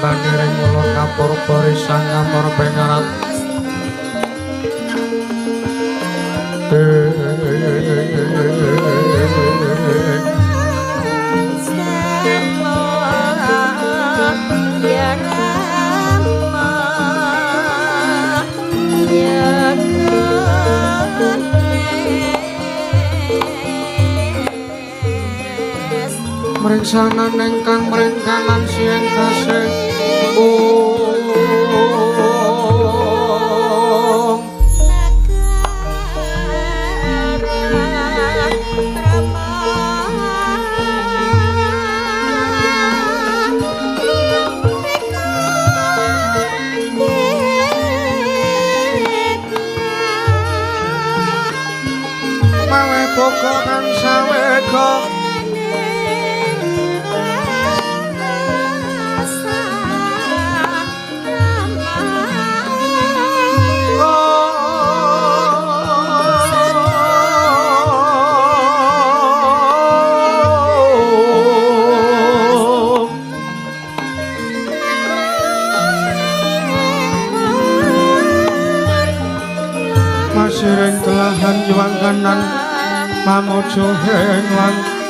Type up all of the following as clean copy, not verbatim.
baniring ulur kapur barisan ngamur pengarat Mringsanan ingkang mringkanan siang kasih mawe boko kang sawega Masireng telahan juang kanan pamojo henglang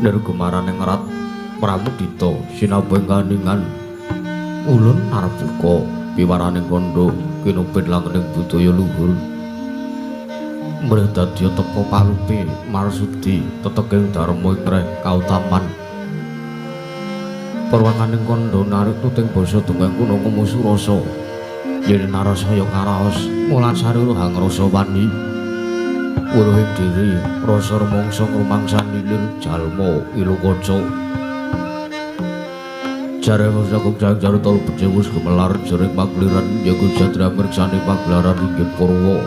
Nirgumaraning Rat Pramudita sinabeng kaningan ulun arbuka piwaraning kandha kinopin langening budaya luhur mrih dadya tepa palupe marsudi teteking dharma ingreh kautaman perwanganing kandha narik tuting basa tunggang kuna kumusurasa yen narasaya karaos mulan sari hangrasa wani Uruhing diri rasa rumangsa rumangsan lilir jalma ilukaca jare sagung jajar tol becewus gemelar jering pagliran yaku jatra mirsani pagelaran inggih purwa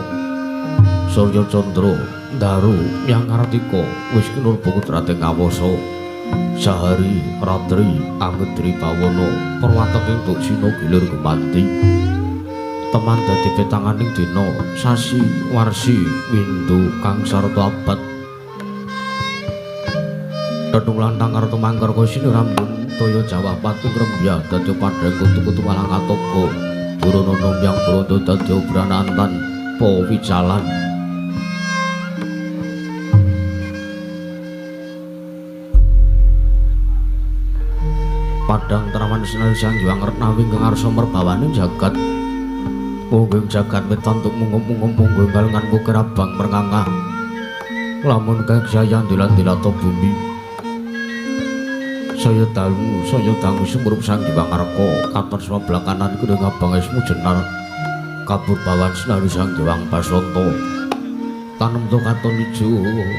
Surya Candra Daru Yang Kartika wis kinur bukut rate ngawasa sahari ratri angedri pawana perwateking tuksina gilir gumanti teman dadi petanganing dina sasi warsi windu kang sarta abad Dedung lantang kartu mangkar kosini rambun toyo jawah pati grembya dadi padang kutu-kutu malang atoko burono nombyang burono dadi obranantan po wicalan padang teraman senari sang juang retnawi ngengarso merbawaning jagat Mungging jagat wetan tuk mungum-mungum mungging kalengan kukir abang merngangah lamun keksayan dilan-dilato bumi saya dangu sumurup sang Hyang Arka katon sama belakanan kudeng abang esmu jenar kabur bawan senari sang Hyang Basanta tanem to katon ijo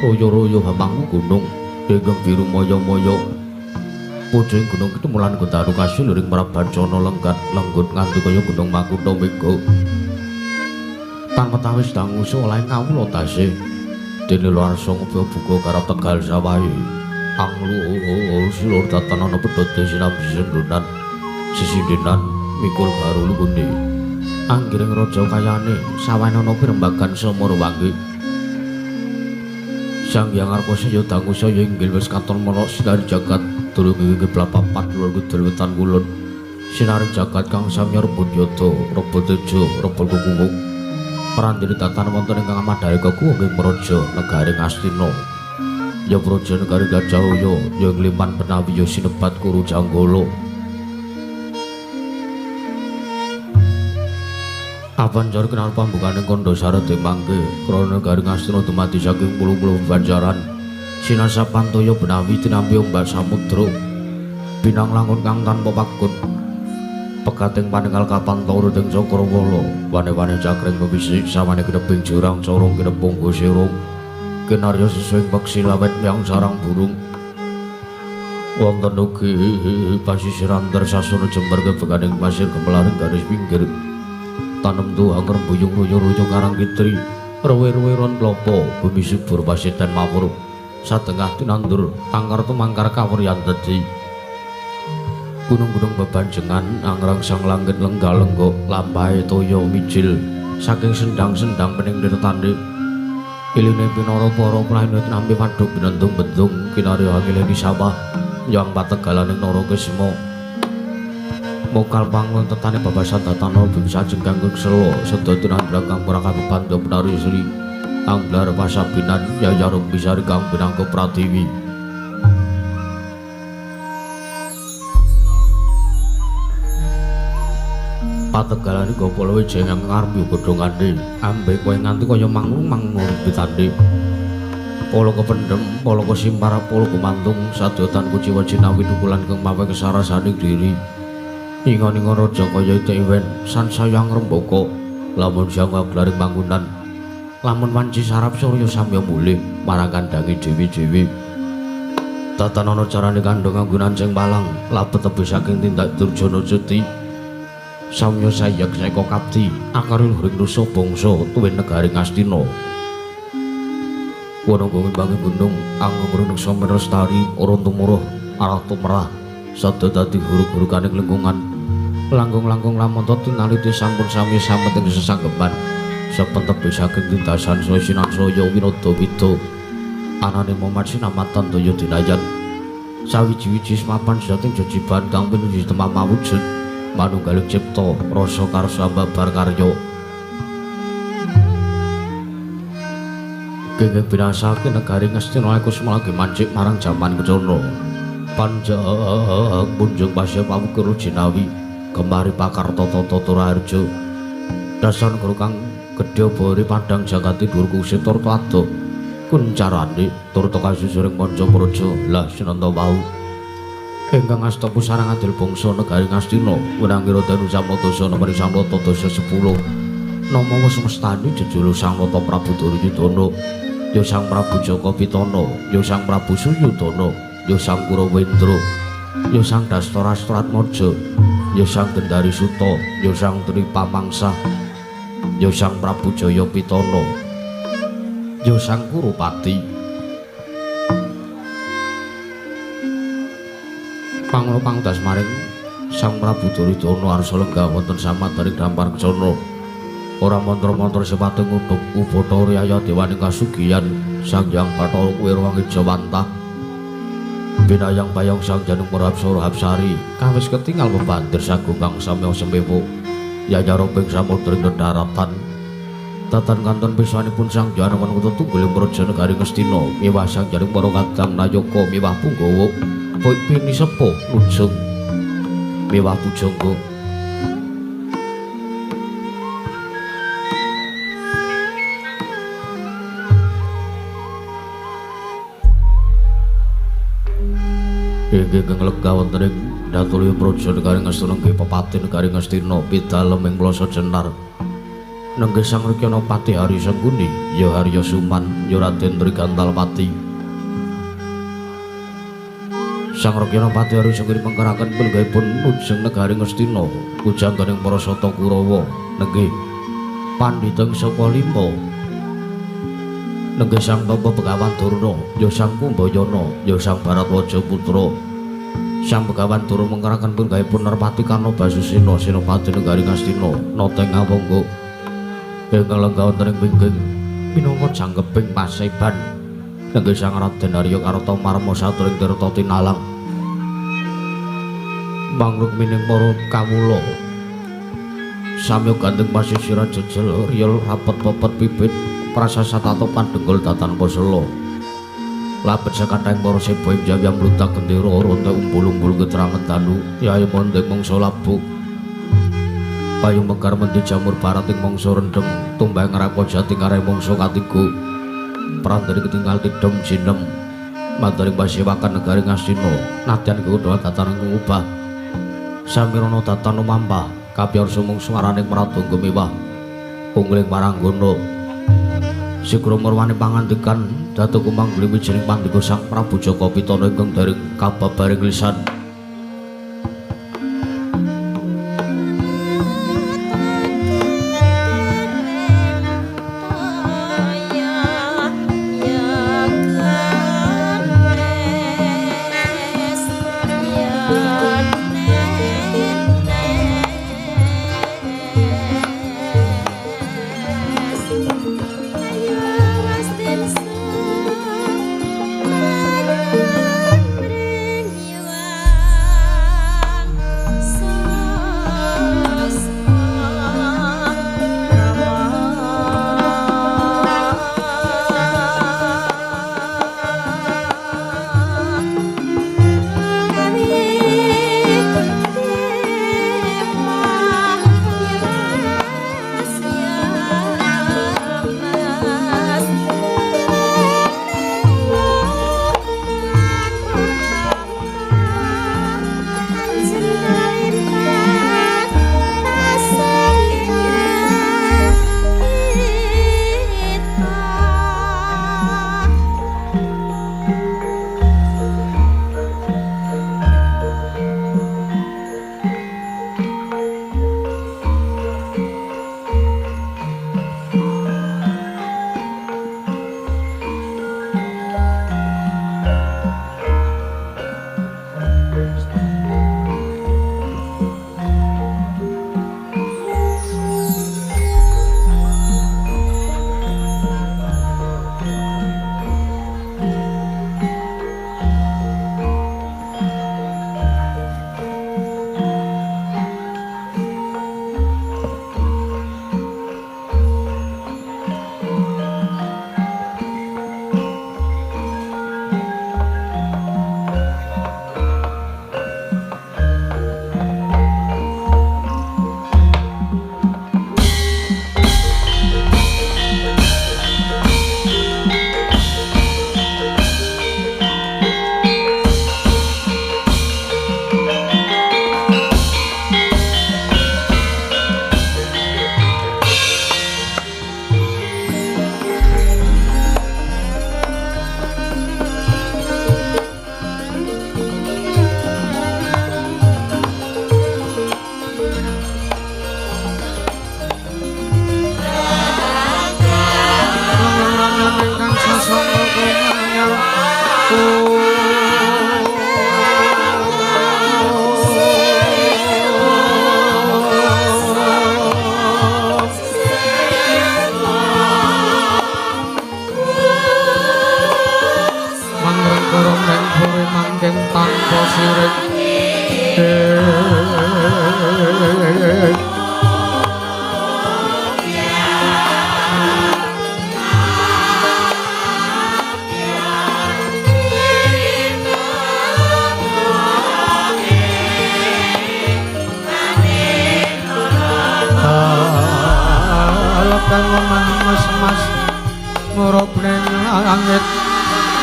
royo-royo hamangku gunung degeng biru moyo-moyo Pujing gunung itu mulan Gundaru kasil ring Prabancana lenggat lenggut nganti kaya gunung Makutha Mega. Tanpa tawis dangu oleh kawula tasih dene Larsa ngopi buka karo Tegal Sawahi. Anglu silur tatanana pedhote sinambi sendunan sisindenan mikul karo lungune. Anggiring raja kayane sawanana pirembagan Samarwangi. Sang Hyang Arka saya dangu saya inggil wis katon mara sinari jagat durung inggih blapapat lur kidul wetan kulon sinaring jagat kang samya rebut yada rebut tejo rebut kukuwuk prandini tatan wonten ingkang amadhahi kekuwung ing praja negari Ngastina ya praja negari Gajahaya ya ngliman penawi ya sinebat Kuru Janggala. Apanjar kenal pambukaning kandha sarete mangke krana negari Ngastina dumadi saking puluh-puluh banjaran sinasa pantaya benawi tinampi ombak samudra binang langun kang tanpa pakut pekating paninggal kapan turuting Cakrawala wane-wane cakring pepisik sawane kedeping jurang corong kedepung gosirung kinarya sesuing peksi lawet yang sarang burung wonten ugi pasisiran tersasana jembar kebekaning pasir kemelaring garis pinggir tanem tuang rembuyung ruyung-ruyung karang kitri rewe-rewe ron klopo bumi subur pasiten mawur satengah tinandur tangkar tumangkar kawuryan dadi gunung-gunung bebanjengan angrangsang langit lenggal-lenggok lampahe toya mijil saking sendang-sendang pening dirtane iline pinara para planet nampi wadhuk binentung-bentung kinarya angileni sawah yang pategalaning nara kesma mokal pangun tetane babasan tatana bingsa jengkang selo sedaya tinandra kang ora kabebantu penari sri anglar pasabinan yayarum bisari kang binangka pratiwi pategalane gopala wijeng ngarep godhongane ambe kowe nganti kaya manglung-manglung bitane polo kependhem polo kesimpar polo gumantung sadotan kuciwa jinawi dukulan kang mawe kesarasaning diri ingon-ingon raja kaya tewen sansayang rembaka lamun sang glaring panggonan lamun wanci sarap surya samya mulih marang kandhange dewi-dewi tatanana carane kandhang anggunan sing palang labet tebih saking tindak Durjana Jeti samya sayek seka kapti akare luhuring nusa bangsa tuwin negari Ngastina wanungga ngimbangi gunung anggung neksa merestari ora tumuruh arah tumrah sada dadi huruk-hurukaning lingkungan langkung-langkung lamonta tinaliti sampun sami sameting sesanggeman saben tebih saking tindasan saya sinansaya winada wida anane momat sinamatan daya dinayan sawiji-wiji semapan sating jejiban kang pinuju temam mawujud manunggaling cipta rasa karsa babar karya kenging binasake negari Ngastina iku semalagi mancik marang jaman kecana panjang punjung pasya pawukir jinawi kemari pakar tata-tata raharja dasan guru kang gedhe bori padang jagati dhuwur kusitor adoh kuncarane turta kasusuring manca praja lah sinanta wau ingkang asta pusarang adil bangsa negari Ngastina wenangira danu samodasa nomor samrata dasa 10 nama semestani jejuluk Sang Nata Prabu Duryudana ya Sang Prabu Jaka Pitana ya Sang Prabu Suyudana ya Sang Kurawendra ya Sang Dastarastratmaja ya Sang Gendari Suta ya Sang Tri Pamangsa ya Sang Prabu Jaya Pitana ya Sang Kurupati panglo pangdas maring Sang Prabu Duryudana arsa lenggah wonten samadaring dampar kecana ora mantra-mantra sepating utup ubata riyaya dewaning kasugihan Sang Hyang Bathara Wirwangi Jawantah binayang bayang Sang Janung Prapsara Hapsari kawis ketingal pembandir sagung kang samya sempepo yayara ping samudring daratan tatan kanton piswanipun Sang Janung Tunggul Praja negari Ngastina miwah Sang Janung para kadang nayaka miwah Punggawa pini sepuh lujeng miwah pujangga ingkang lega wonten ing Datulya Praja negari Ngastina nggih Pepati negari Ngastina pidalem ing Plasa Jenar nenggih Sang Rikyanapati Hari Sengguni ya Harya Suman ya Raden Trigantalpati Sang Rikyanapati Hari Sengguni mengkaraken panggahipun lujeng negari Ngastina kujangganing para sata Kurawa nenggih pandhiteng saka lima nenggih Sang Tapa Begawan Durna ya Sang Kumbayana ya Sang Bharatwaja Putra Sang Begawan Durna mengkaraken panggahipun Narpati Karna Basusena Senopati negari Ngastina nata ing Awangga ingkang lenggah wonten ing pingging minangka janggeping paseban nenggih Sang Raden Arya Karta Marma saturing tirta tinalang mangruk mining para kawula samya gandeng pasisiran jejel riyel rapet pepet pipit prasasa tato pandenggol datan poselo lapet sakathahing para seba ing jayam lutak gendera ronte umbul-umbul ketrangan tanu yayi mondeng mangsa labuh payu mekar mendi jamur barat ing mangsa rendhem tumbang ngrako jati ngarai mangsa katiga prandari ketinggal tidem sinem mandaring pasewakan negari ngastina nadyan kutha tataning ngubah samirana tatan mampah kapiyar sumung swaraning pradangga mewah ungling paranggana sikra marwani pangandikan datu kumanggli wijining pandika Sang Prabu Jaka Pitana ingkang daring kababaring lisan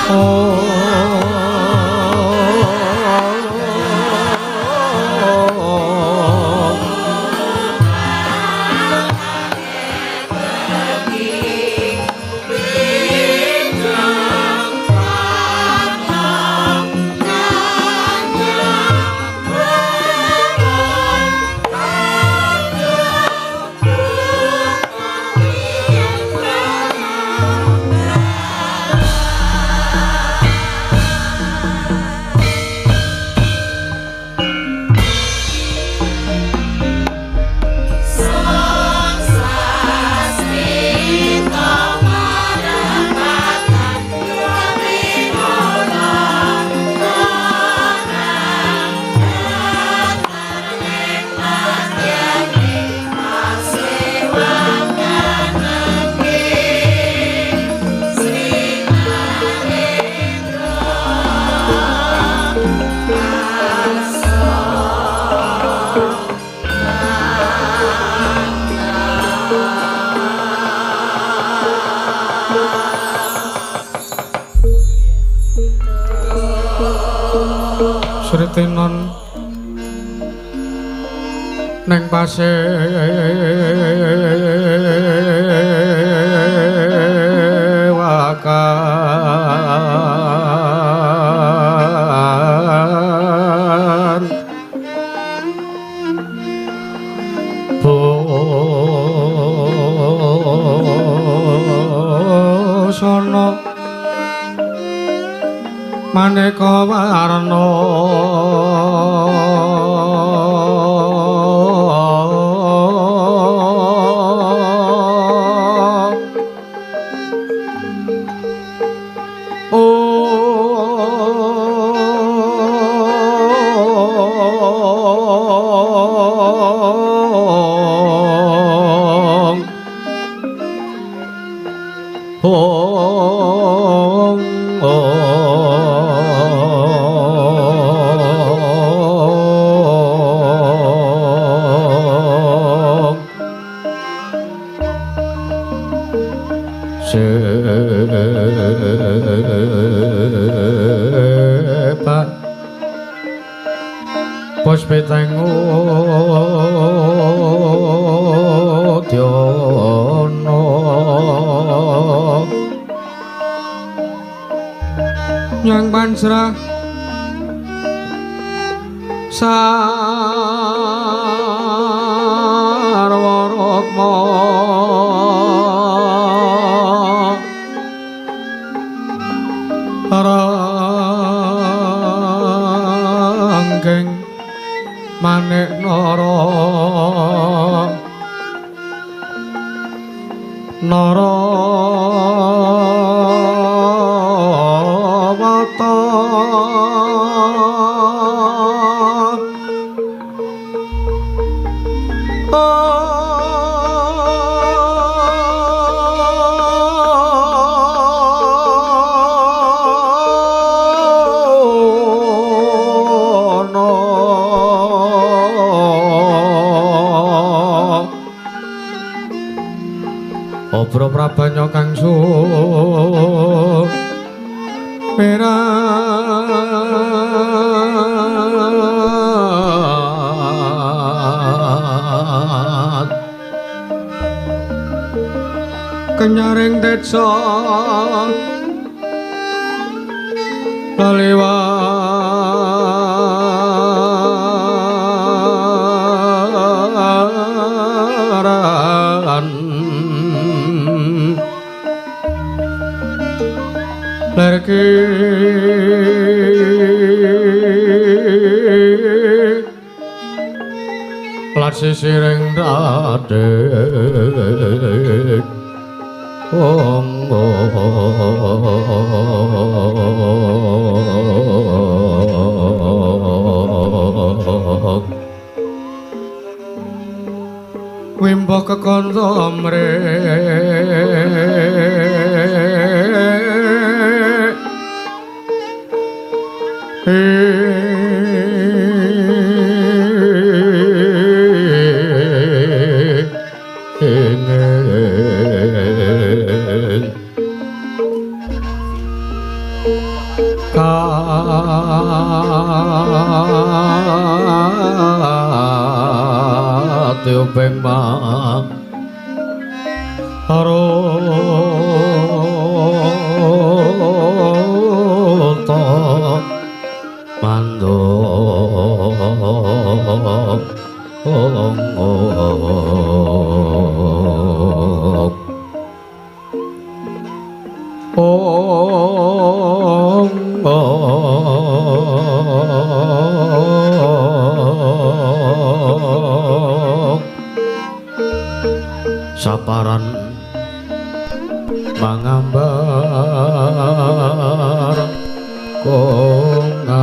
Oh Sritinon neng pasewakan busana maneka warna sepak puspetengu dyono nyang pansrah sarwarokmo ranggeng manik nara narawata Obro Prabanya kang sumerat kenyaring tetsa laliwaran lerki lat sisiring dadek wimbo kekandha tiuping marota mandor saparan mangambar kongas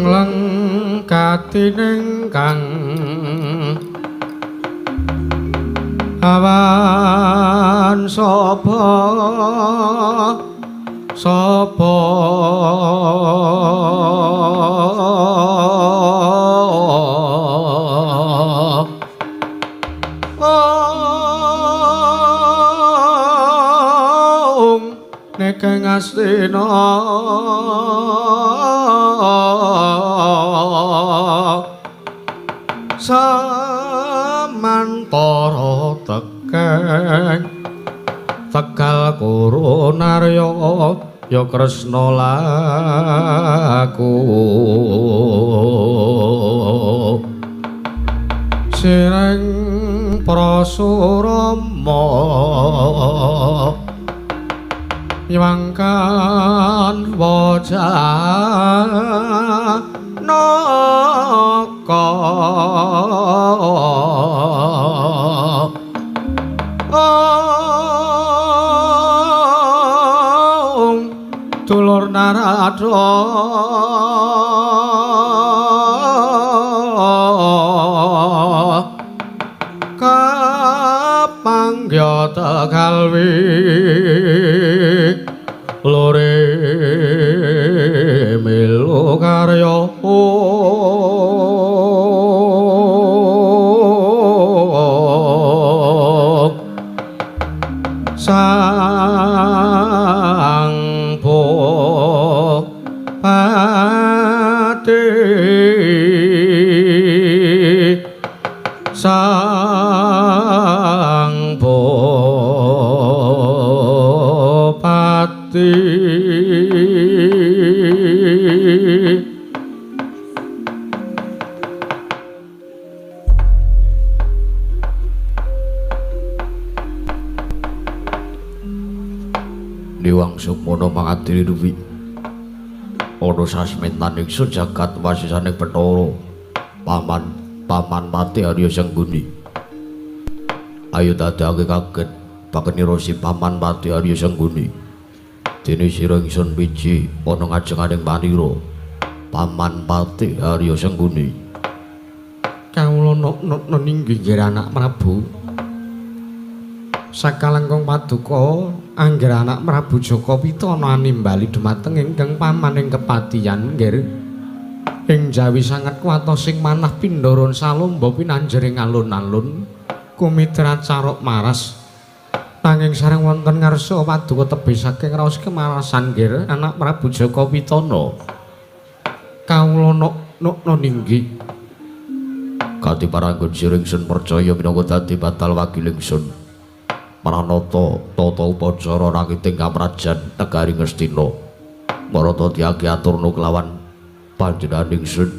lang katining kang awan sapa nekeng astina samantara tekeng tegal kurunarya ya kresna laku sireng prasurama nyangkan wajah naka dulur Narada kapanggya kalwi lore melu karya sang Bupati sang Bupati Liwang sumono mangadili duwi ana sasmintan ingsun jagat wasisaning Bathara paman pati Arya Sangguni ayo dadake kaget pakenira si paman pati Arya Sangguni dene sira ingsun piji ana ngajenganing panira paman pati Arya Sangguni kawula ninggih anak Prabu sakalengkung paduka angger anak Prabu Jaka Pitana nimbali dumateng ingkang pamaning kepatihan nggih ing jawi sanget kuwatosing manah pindharon salomba pinanjering alun-alun kumitrat carok maras nanging sareng wonten ngarsa paduka tebih saking raos kemarasan nggih anak Prabu Jaka Pitana kawula ninggih Kati paranggon sira ingsun percaya minangka dadi batal wakil ingsun Pranata tata upacara rakiting kamrajan negari Ngastina marata diaki aturna kelawan panjenengan ingsun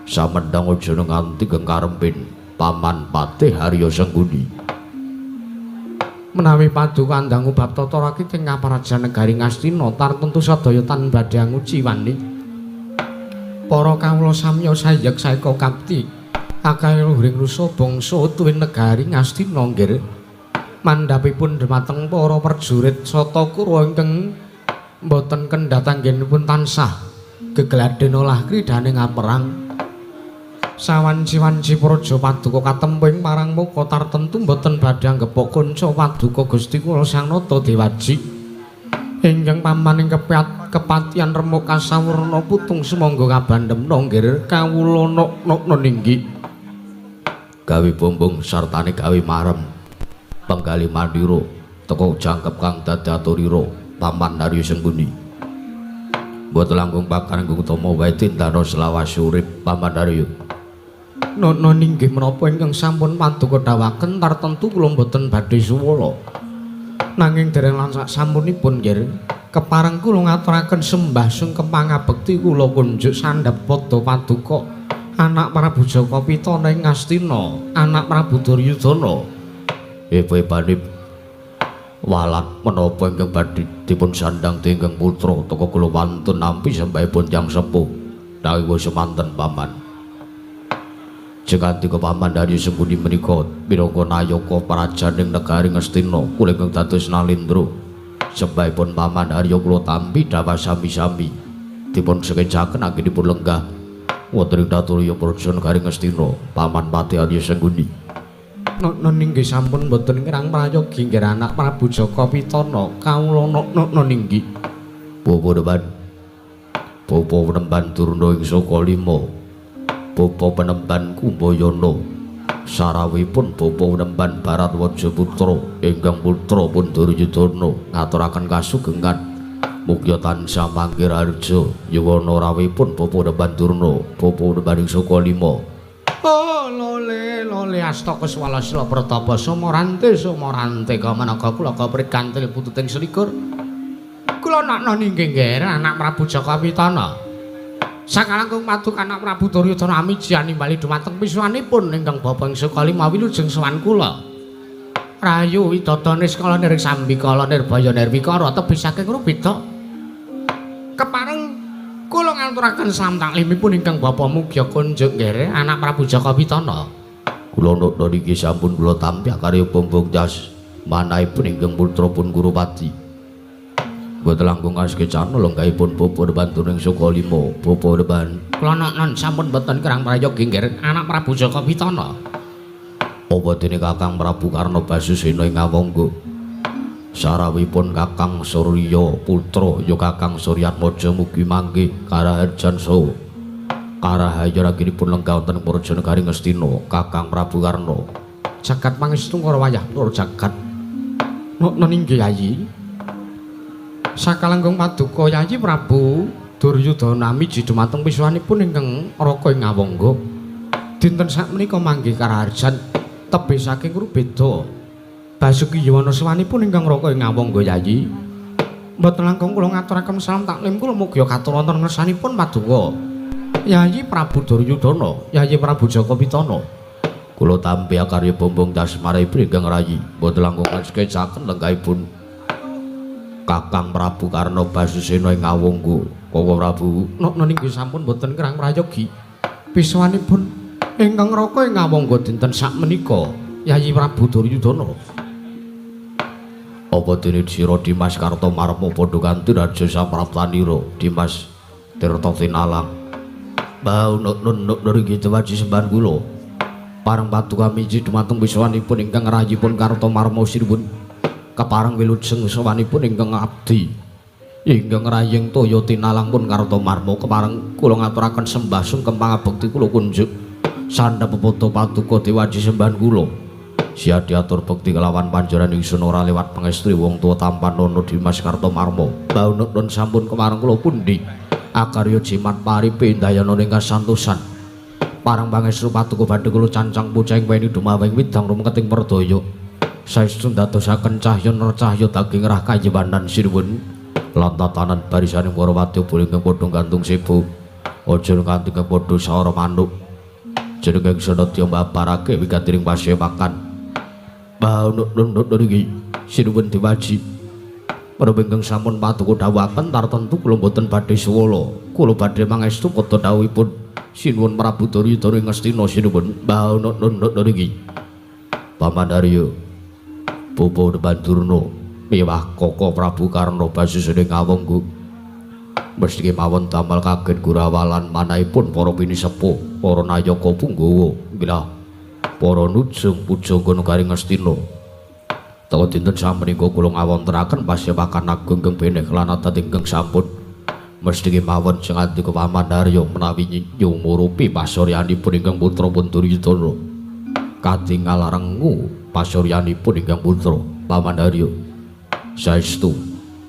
samendhang aja nganti kengkarempin paman patih Arya Sangguni menawi paduka andang bab tata rakiting kamrajan negari Ngastina tartentu sadaya tan badhe nguji wani para kawula samya sayek saeka kapti akeh luhuring rusa bangsa tuwin negari Ngastina nggih mandhapipun dhumateng para prajurit Sata Kura ingkang boten kendhat anggenipun tansah gegladhen olah kridane ngaperang sawanci-wanci praja paduka katemping marang muka tartentu boten badhe anggepok kanca paduka Gusti kula Sang Nata Dewaji ingkang pamaning kepatihan remuk kasawurna putung sumangga kabandhemna nggih kawula ninggih gawe bombong sartane gawe marem penggali mandira teka jangkep kang dadi aturira paman Arya Sangguni mboten langkung pakarenggung utama wae tindana selawase urip paman Arya nono ninggih menapa ingkang sampun paduka dhawaken tartentu kula mboten badhe suwala nanging dereng lan sampunipun nggih kepareng kula ngaturaken sembah sungkem pangabekti kula kunjuk sandhep padha paduka anak Prabu Jaka Pitana ing Ngastina anak Prabu Duryudana Epane walat menapa ingkang badhe dipun sandhang tingkang putra teka kula wantun nampi sembahipun tiyang sepuh dawuh semanten paman Jekantika paman Arya Sangguni menika minangka nayaka prajaning negari Ngastina kula ingkang dados nalindra sembahipun paman Arya kula tampi dawa sami-sami dipun sekecaken anggenipun lenggah wonten ing Daturya Praja Nagaring Ngastina Paman Pati Arya Sengguni. Nun inggih sampun mboten kirang prayogi nggih anak Prabu Jaka Pitana kawula nun inggih. Bapa penemban Durna ing Sokalima. Bapa penemban Kumbayana. Sarawipun bapa penemban Baratwaja Putra ingkang putra pun Duryudana ngaturaken kasugengan mugia tansah mangkir arja yuwana rawipun bapa penemban Durna bapa penemban ing Sokalima. Oh lole astaka swala sila pratapa somorante kamanaga kula kaprikantil pututing selikur. Kula nakna ninggih nggih anak Prabu Jaka Pitana. Sakalangkung paduka anak Prabu Duryudana amijian nimbali dumateng pisuwanipun ingkang bapa ing Sokalima wilujeng sowan kula. Rayu widadanis kala niring sambi kala nirbaya nirwikara tebih saking rubeda. Kepareng kula ngaturaken salam taklimipun ingkang bapa mugia kunjuk nggih anak Prabu Jaka Pitana. Kula nekna niki sampun kula tampi karya Bombong Das manahipun ingkang putra pun Gurupati. Boten langkung kasekecana lenggahipun bapa Deban ing Sokalima, bapa Deban. Kula nekna sampun boten kirang prayogi nggih anak Prabu Jaka Pitana. Apa dene Kakang Prabu Karna Basusena ing Ngawangga. Sarawipun Kakang Surya putra ya Kakang Suryatmaja mugi mangke karaharjan saha karahaya raginipun lenggah wonten Praja Nagaring Ngastina Kakang Prabu Karna. Jagat pangestu karo wayah nur jagat. Nun inggih Yayi. Sakalangkung paduka Yayi Prabu Duryudana miji dumateng pisuwanipun ingkang raka ing Ngawangga. Dinten sakmenika manggih karaharjan tebih saking rubeda. Basuki Yuwana sawanipun ingkang raka ing Ngawangga Yayi. Mboten langkung kula ngaturaken salam taklim kula mugia katur wonten ngersanipun paduka Yayi Prabu Duryudana, Yayi Prabu Jaka Pitana. Kula tampi karya Bombong Das marang ingkang rayi. Mboten langkung kasekecana lenggahipun Kakang Prabu Karna Basusena ing Ngawangga. Koko Prabu nun inggih sampun boten kirang prayogi. Pisuwanipun ingkang raka ing Ngawangga dinten sakmenika Yayi Prabu Duryudana. Apa dene sira Dimas Kartomarma padha kanthi raja sapraptanira Dimas Tirta Tinalang. Bau nun nggih dewaji sembahan kula. Parang paduka miji dumateng pisuwanipun ingkang rayipun Kartomarma sinuwun. Keparang wilujeng sawanipun ingkang abdi ingkang rayeng toya tinalang pun Kartomarma keparang kula ngaturaken sembah sungkem pangabekti kula kunjuk sandhap pepoto paduka dewaji sembahan kula siya diatur bekti kelawan panjenengan ingsun ora lewat pangestri wong tuwa tampan nono Dimas Kartomarma. Bau nun sampun keparang kula pundi akarya jimat paripe dayana ing kasantosan parang pangestri paduka badhe kula cancang puceng weni dumawing widang rumeketing perdaya saestu ndadosaken cahya nur cahya daging rah kayiwanan sinuwun lan tatanan barisaning para wadya ingkang padha gantung sibu aja nganti padha sawara manuk jeneng senadya mbabarake wigatiring pasewakan. Bau nun iki sinuwun diwaji para ingkang sampun paduka dawuhaken tartemtu kula boten badhe suwala kula badhe mangestu pada dawuhipun sinuwun Prabu Duryudana ing Ngastina sinuwun. Bau nun iki Paman Arya Bapa Deban Durna miwah Koko Prabu Karna Basusena ing Ngawangga mesti mawon damel kaget gurawalan manahipun para pinisepuh para nayaka punggawa nggih para nujung pujangga Nagaring Ngastina. Taun dinten samenika kula ngawontenaken pasewakan agung ingkang beneh lan adat ingkang sampun mesti mawon sing andika Paman Arya menawi nyumurupi pasuryanipun ingkang putra pun Duryudana katingal rengu pasuryanipun ingkang putra Paman Arya saestu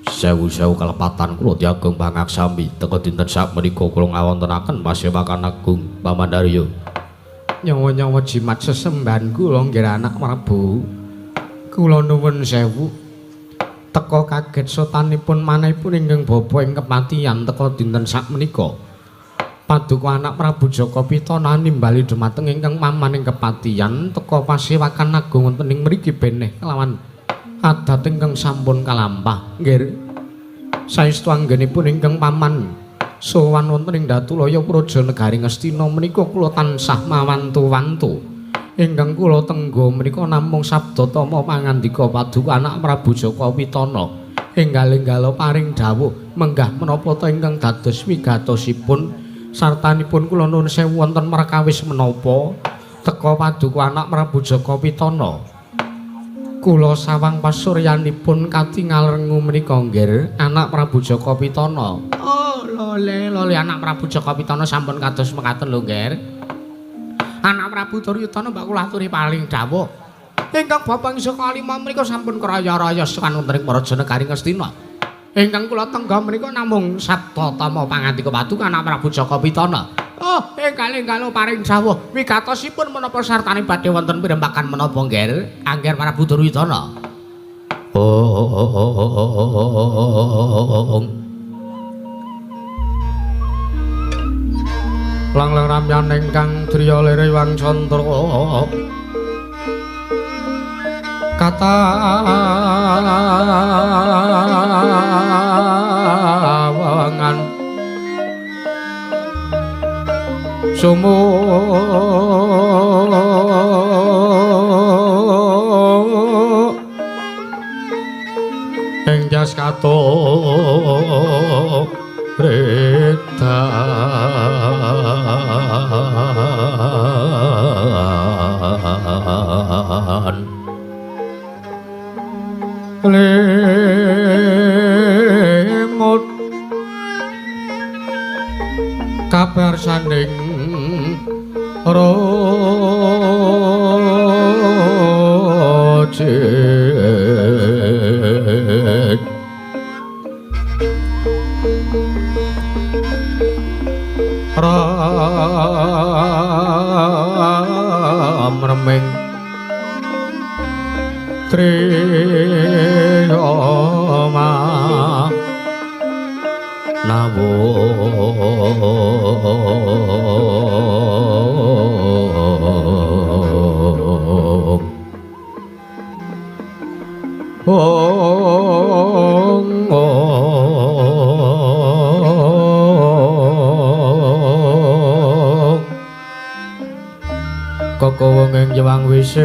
sewu-sewu kalepatan kula diageng pangaksami teka dinten sakmenika kula ngawontenaken pasewakan agung Paman Arya. Nyawa-nyawa jimat sesembahan kula nggih anak Prabu. Kula nuwun sewu. Teka kaget sotanipun manahipun ingkang bapa ing kematian teka dinten sakmenika. Paduka anak Prabu Jaka Pitana nimbali dumateng ingkang paman ing kepatian teka pasewakan agung wonten ing mriki beneh kelawan adat ingkang sampun kalampah. Nggih. Saestu anggenipun ingkang paman sowan wonten ing Datulaya Praja Nagaring Ngastina menika kula tansah mawantu-wantu. Ingkang kula tenggo menika namung sabda tama pangandika paduka anak Prabu Jaka Pitana. Enggal-enggala paring dawuh menggah menapa ta ingkang dados wigatosipun sartanipun kula nuwun sewu wonten perkawis menapa teka paduka anak Prabu Jaka Pitana. Kula sawang pasuryanipun katingal rengu menika nggih anak Prabu Jaka Pitana. Oh, lole anak Prabu Jaka Pitana sampun kados mekaten lho nggih. Anak Prabu Duryudana mbak kula aturi paling dawuh. Ingkang Bapak Saka Kalima menika sampun kraya-raya sakan wonten ing para Janegari Ngastina. Ingkang kula tengga menika namung saptatama pangandika paduka anak Prabu Jaka Pitana. Oh, enggal paring dawuh wigatosipun menapa sartane badhe wonten pirembagan menapa nggih Angger Prabu Duryudana. Lang-lang ramyan ingkang driya lere Wang Candra katawangan sumuk ing jas kato redan lemut kabar sanding rojek ram remeng triyama nawung kokowenging Hyang Wisesa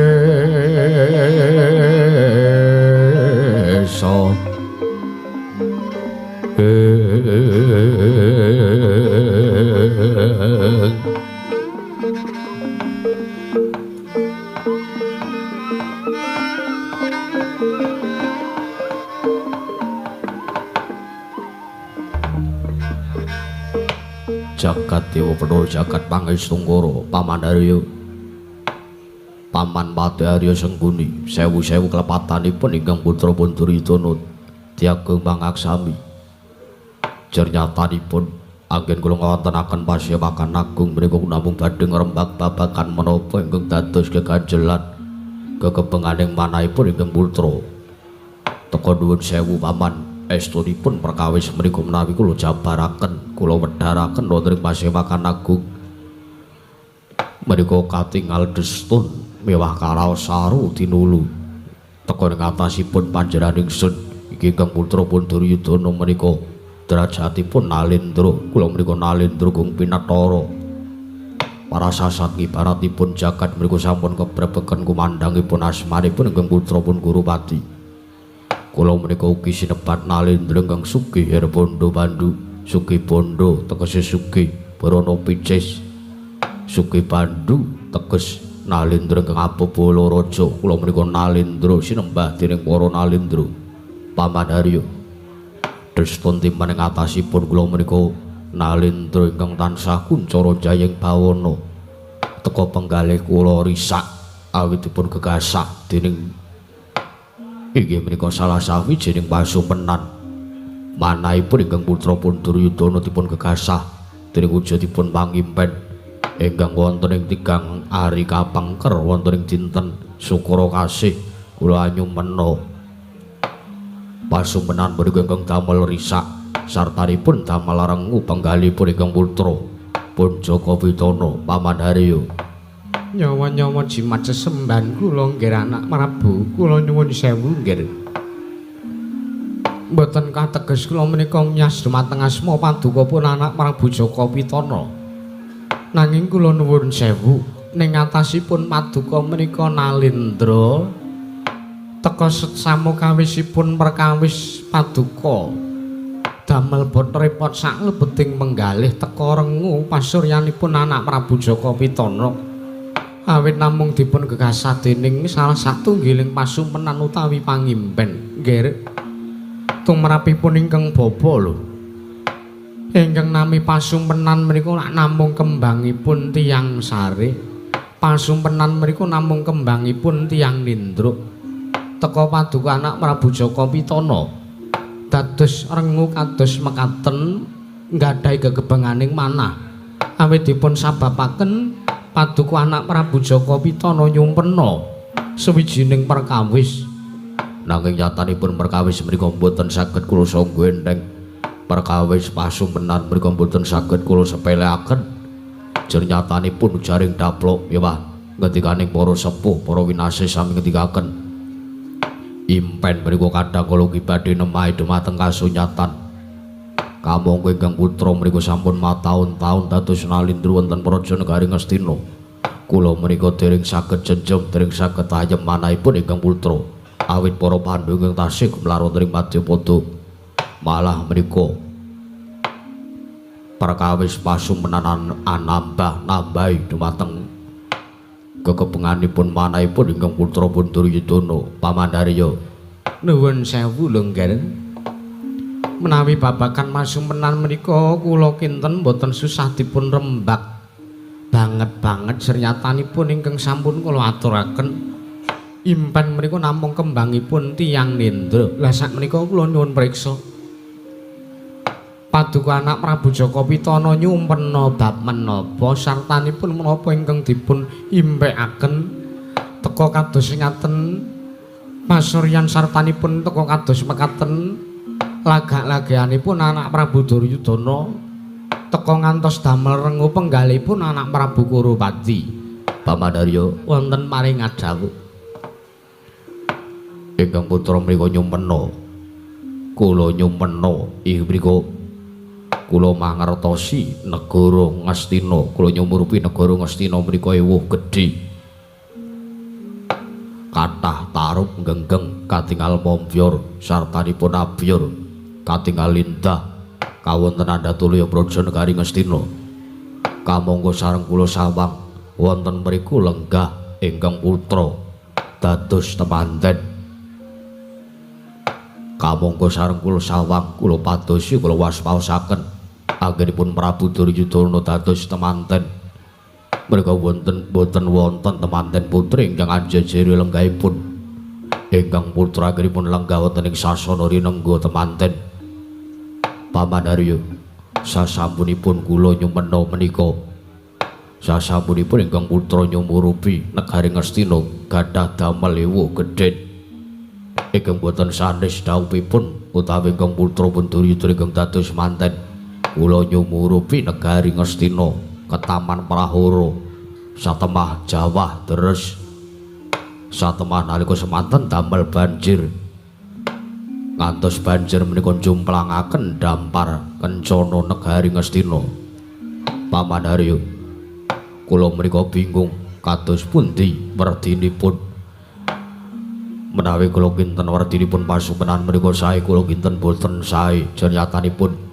jagat dewa penur jagat pangestu Paman Harya Paman Pati Harya Sengguni sewu-sewu klepatanipun ingkang putra pun Duryudana diagem pangaksami jernyatanipun anggen kula ngawontenaken pasyawakan agung menika namung badhe ngrembak babagan menapa ingkang dados keganjelan kekebenganing manahipun ingkang putra teka nuwun sewu Paman estunipun perkawis menika menawi kula jabaraken kula wedharaken wonten ing pasyawakan agung menika katingal destun mewah karaos saru tinulu teka ing atasipun panjenengan ingsun iki ingkang putra pun Duryudana menika derajatipun Nalendra kula menika Nalendra Gung Pinatara para sasat ibaratipun jagat menika sampun kebrebeken kumandhangipun asmanipun ingkang putra pun Gurupati kula menika ugi sinebat Nalendra ingkang sugih Herbondo Bandu sugih bondo tegese sugih Brana Picis sugih Bandu teges Nalendra ingkang Abala Raja kula menika Nalendra sinembah dening para Nalendra Paman Harya destun timan ing atasipun kula menika Nalendra ingkang tansah kuncara jayeng bawana teka penggalih kula risak awitipun gegasak dening inggih menika salah sawijining pasumpenan manahipun ingkang putra pun Duryudana dipun gegasah dening wujudipun pangimpen ingkang wonten ing tigang ari kapangker wonten ing dinten Sukara Kasih kula anyumena pasumpenan menika ingkang damel risak sartanipun damel rengu penggalipun ingkang putra pun Jaka Pitana Paman Harya nyawa-nyawa jimat sesembahan kula nggih anak Prabu kula nyuwun sewu nggih mboten kateges kula menika nyas dumateng asma paduka pun anak Prabu Jaka Pitana nanging kula nuwun sewu ning atasipun paduka menika Nalendra teka samukawisipun perkawis paduka damel bot repot sak lebeting menggalih teka rengu pasuryanipun anak Prabu Jaka Pitana awit namung dipun gegasah dening salah satunggiling pasumpenan utawi pangimpen nggih tumrapipun ingkang bapa lho ingkang nami pasumpenan menika lak namung kembangipun tiyang sare pasumpenan menika namung kembangipun tiyang nindruk teka paduka anak Prabu Jaka Pitana dados rengu kados mekaten nggadhahi gegebenganing manah awit dipun sababaken paduka anak Prabu Jaka Pitana nyumpena sawijining perkawis nanging nyatanipun perkawis menika boten saged kula sangga enteng perkawis pasumpenan menika boten saged kula sepeleaken jer nyatanipun jaring daplok ya Pak ngendikaning para sepuh para winasih sami ngendikaken impen menika kadang kula badhe nemahi dumateng kasunyatan kamangka ingkang putra menika sampun mataun-taun dados nalindru wonten praja negari Ngastina kula menika dereng saged jenjem dereng saged ayem manahipun ingkang putra awit para pandhu ingkang tasih mlarat ing Madyapada malah menika perkawis pasumpenan anambah-nambahi dumateng kekepenganipun manahipun ingkang putra pun Duryudana pamandarya nuwun sewu lho nggih menawi babakan masumpenan menika kula kinten boten susah dipun rembak banget sernyatanipun ingkang sampun kula aturaken impen menika namung kembangipun tiyang nendra lah sak menika kula nyuwun priksa paduka anak Prabu Jaka Pitana nyumpena bab menapa sartanipun menapa ingkang dipun impekaken teka kados ngaten pasuryan sartanipun teka kados mekaten lagak-lagayanipun anak Prabu Duryudana teka ngantos damel rengu penggalipun anak Prabu Kurupati pamandarya wonten maring adhawuh ingkang putra mriku nyumpena kula nyumpena inggih mriku kula mangertosi negara Ngastina kula nyumurupi negara Ngastina menika ewuh gedhe kathah tarup genggeng katingal mombyor sartanipun abyor katingal lindah kawonten Andatulya praja negari Ngastina kamangka sareng kula sawang wonten mriku lenggah ingkang putra dados temanten kamangka sareng kula sawang kula padosi kula waspaosaken anggenipun Prabu Duryudana dados temanten mereka boten wonten temanten putri ingkang anjejeri lenggahipun ingkang putra anggenipun lenggah wonten ing sasana rinengga temanten pamandarya sasampunipun kula nyumena menika sasampunipun ingkang putra nyumurupi negari Ngastina gadhah damel ewuh gedhen ingkang boten sanes dawuhipun utawi ingkang putra pun Duryudana ingkang dados manten kula nyumurupi negari Ngastina ketaman prahara satemah Jawa deres satemah nalika semanten damel banjir ngantos banjir menika jumplangaken dampar kencana negari Ngastina pamandarya kula menika bingung kados pundi werdinipun menawi kula kinten werdinipun pasumpenan menika sae kula kinten boten sae jenyatanipun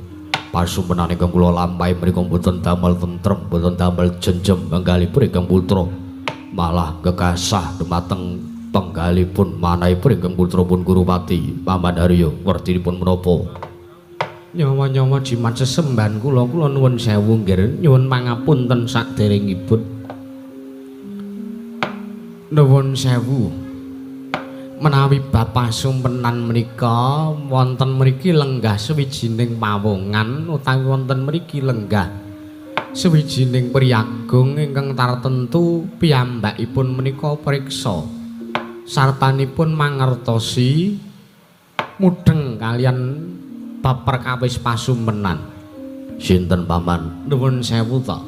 pasumpenan ingkang kula lampahi menika boten damel tentrem boten damel jenjem penggalipun ingkang putra malah kegasah dumateng penggalipun manahipun ingkang putra pun Kurupati pamandarya werdinipun menapa nyawa-nyawa jimat sesembahan kula nuwun sewu nggih nyuwun pangapunten saderengipun nuwun sewu menawi bab pasumpenan menika wonten mriki lenggah sawijining pawongan utawi wonten mriki lenggah sawijining priyagung ingkang tartentu piyambakipun menika priksa sartanipun mangertosi mudheng kalian bab perkawis pasumpenan sinten paman nuwun sewu ta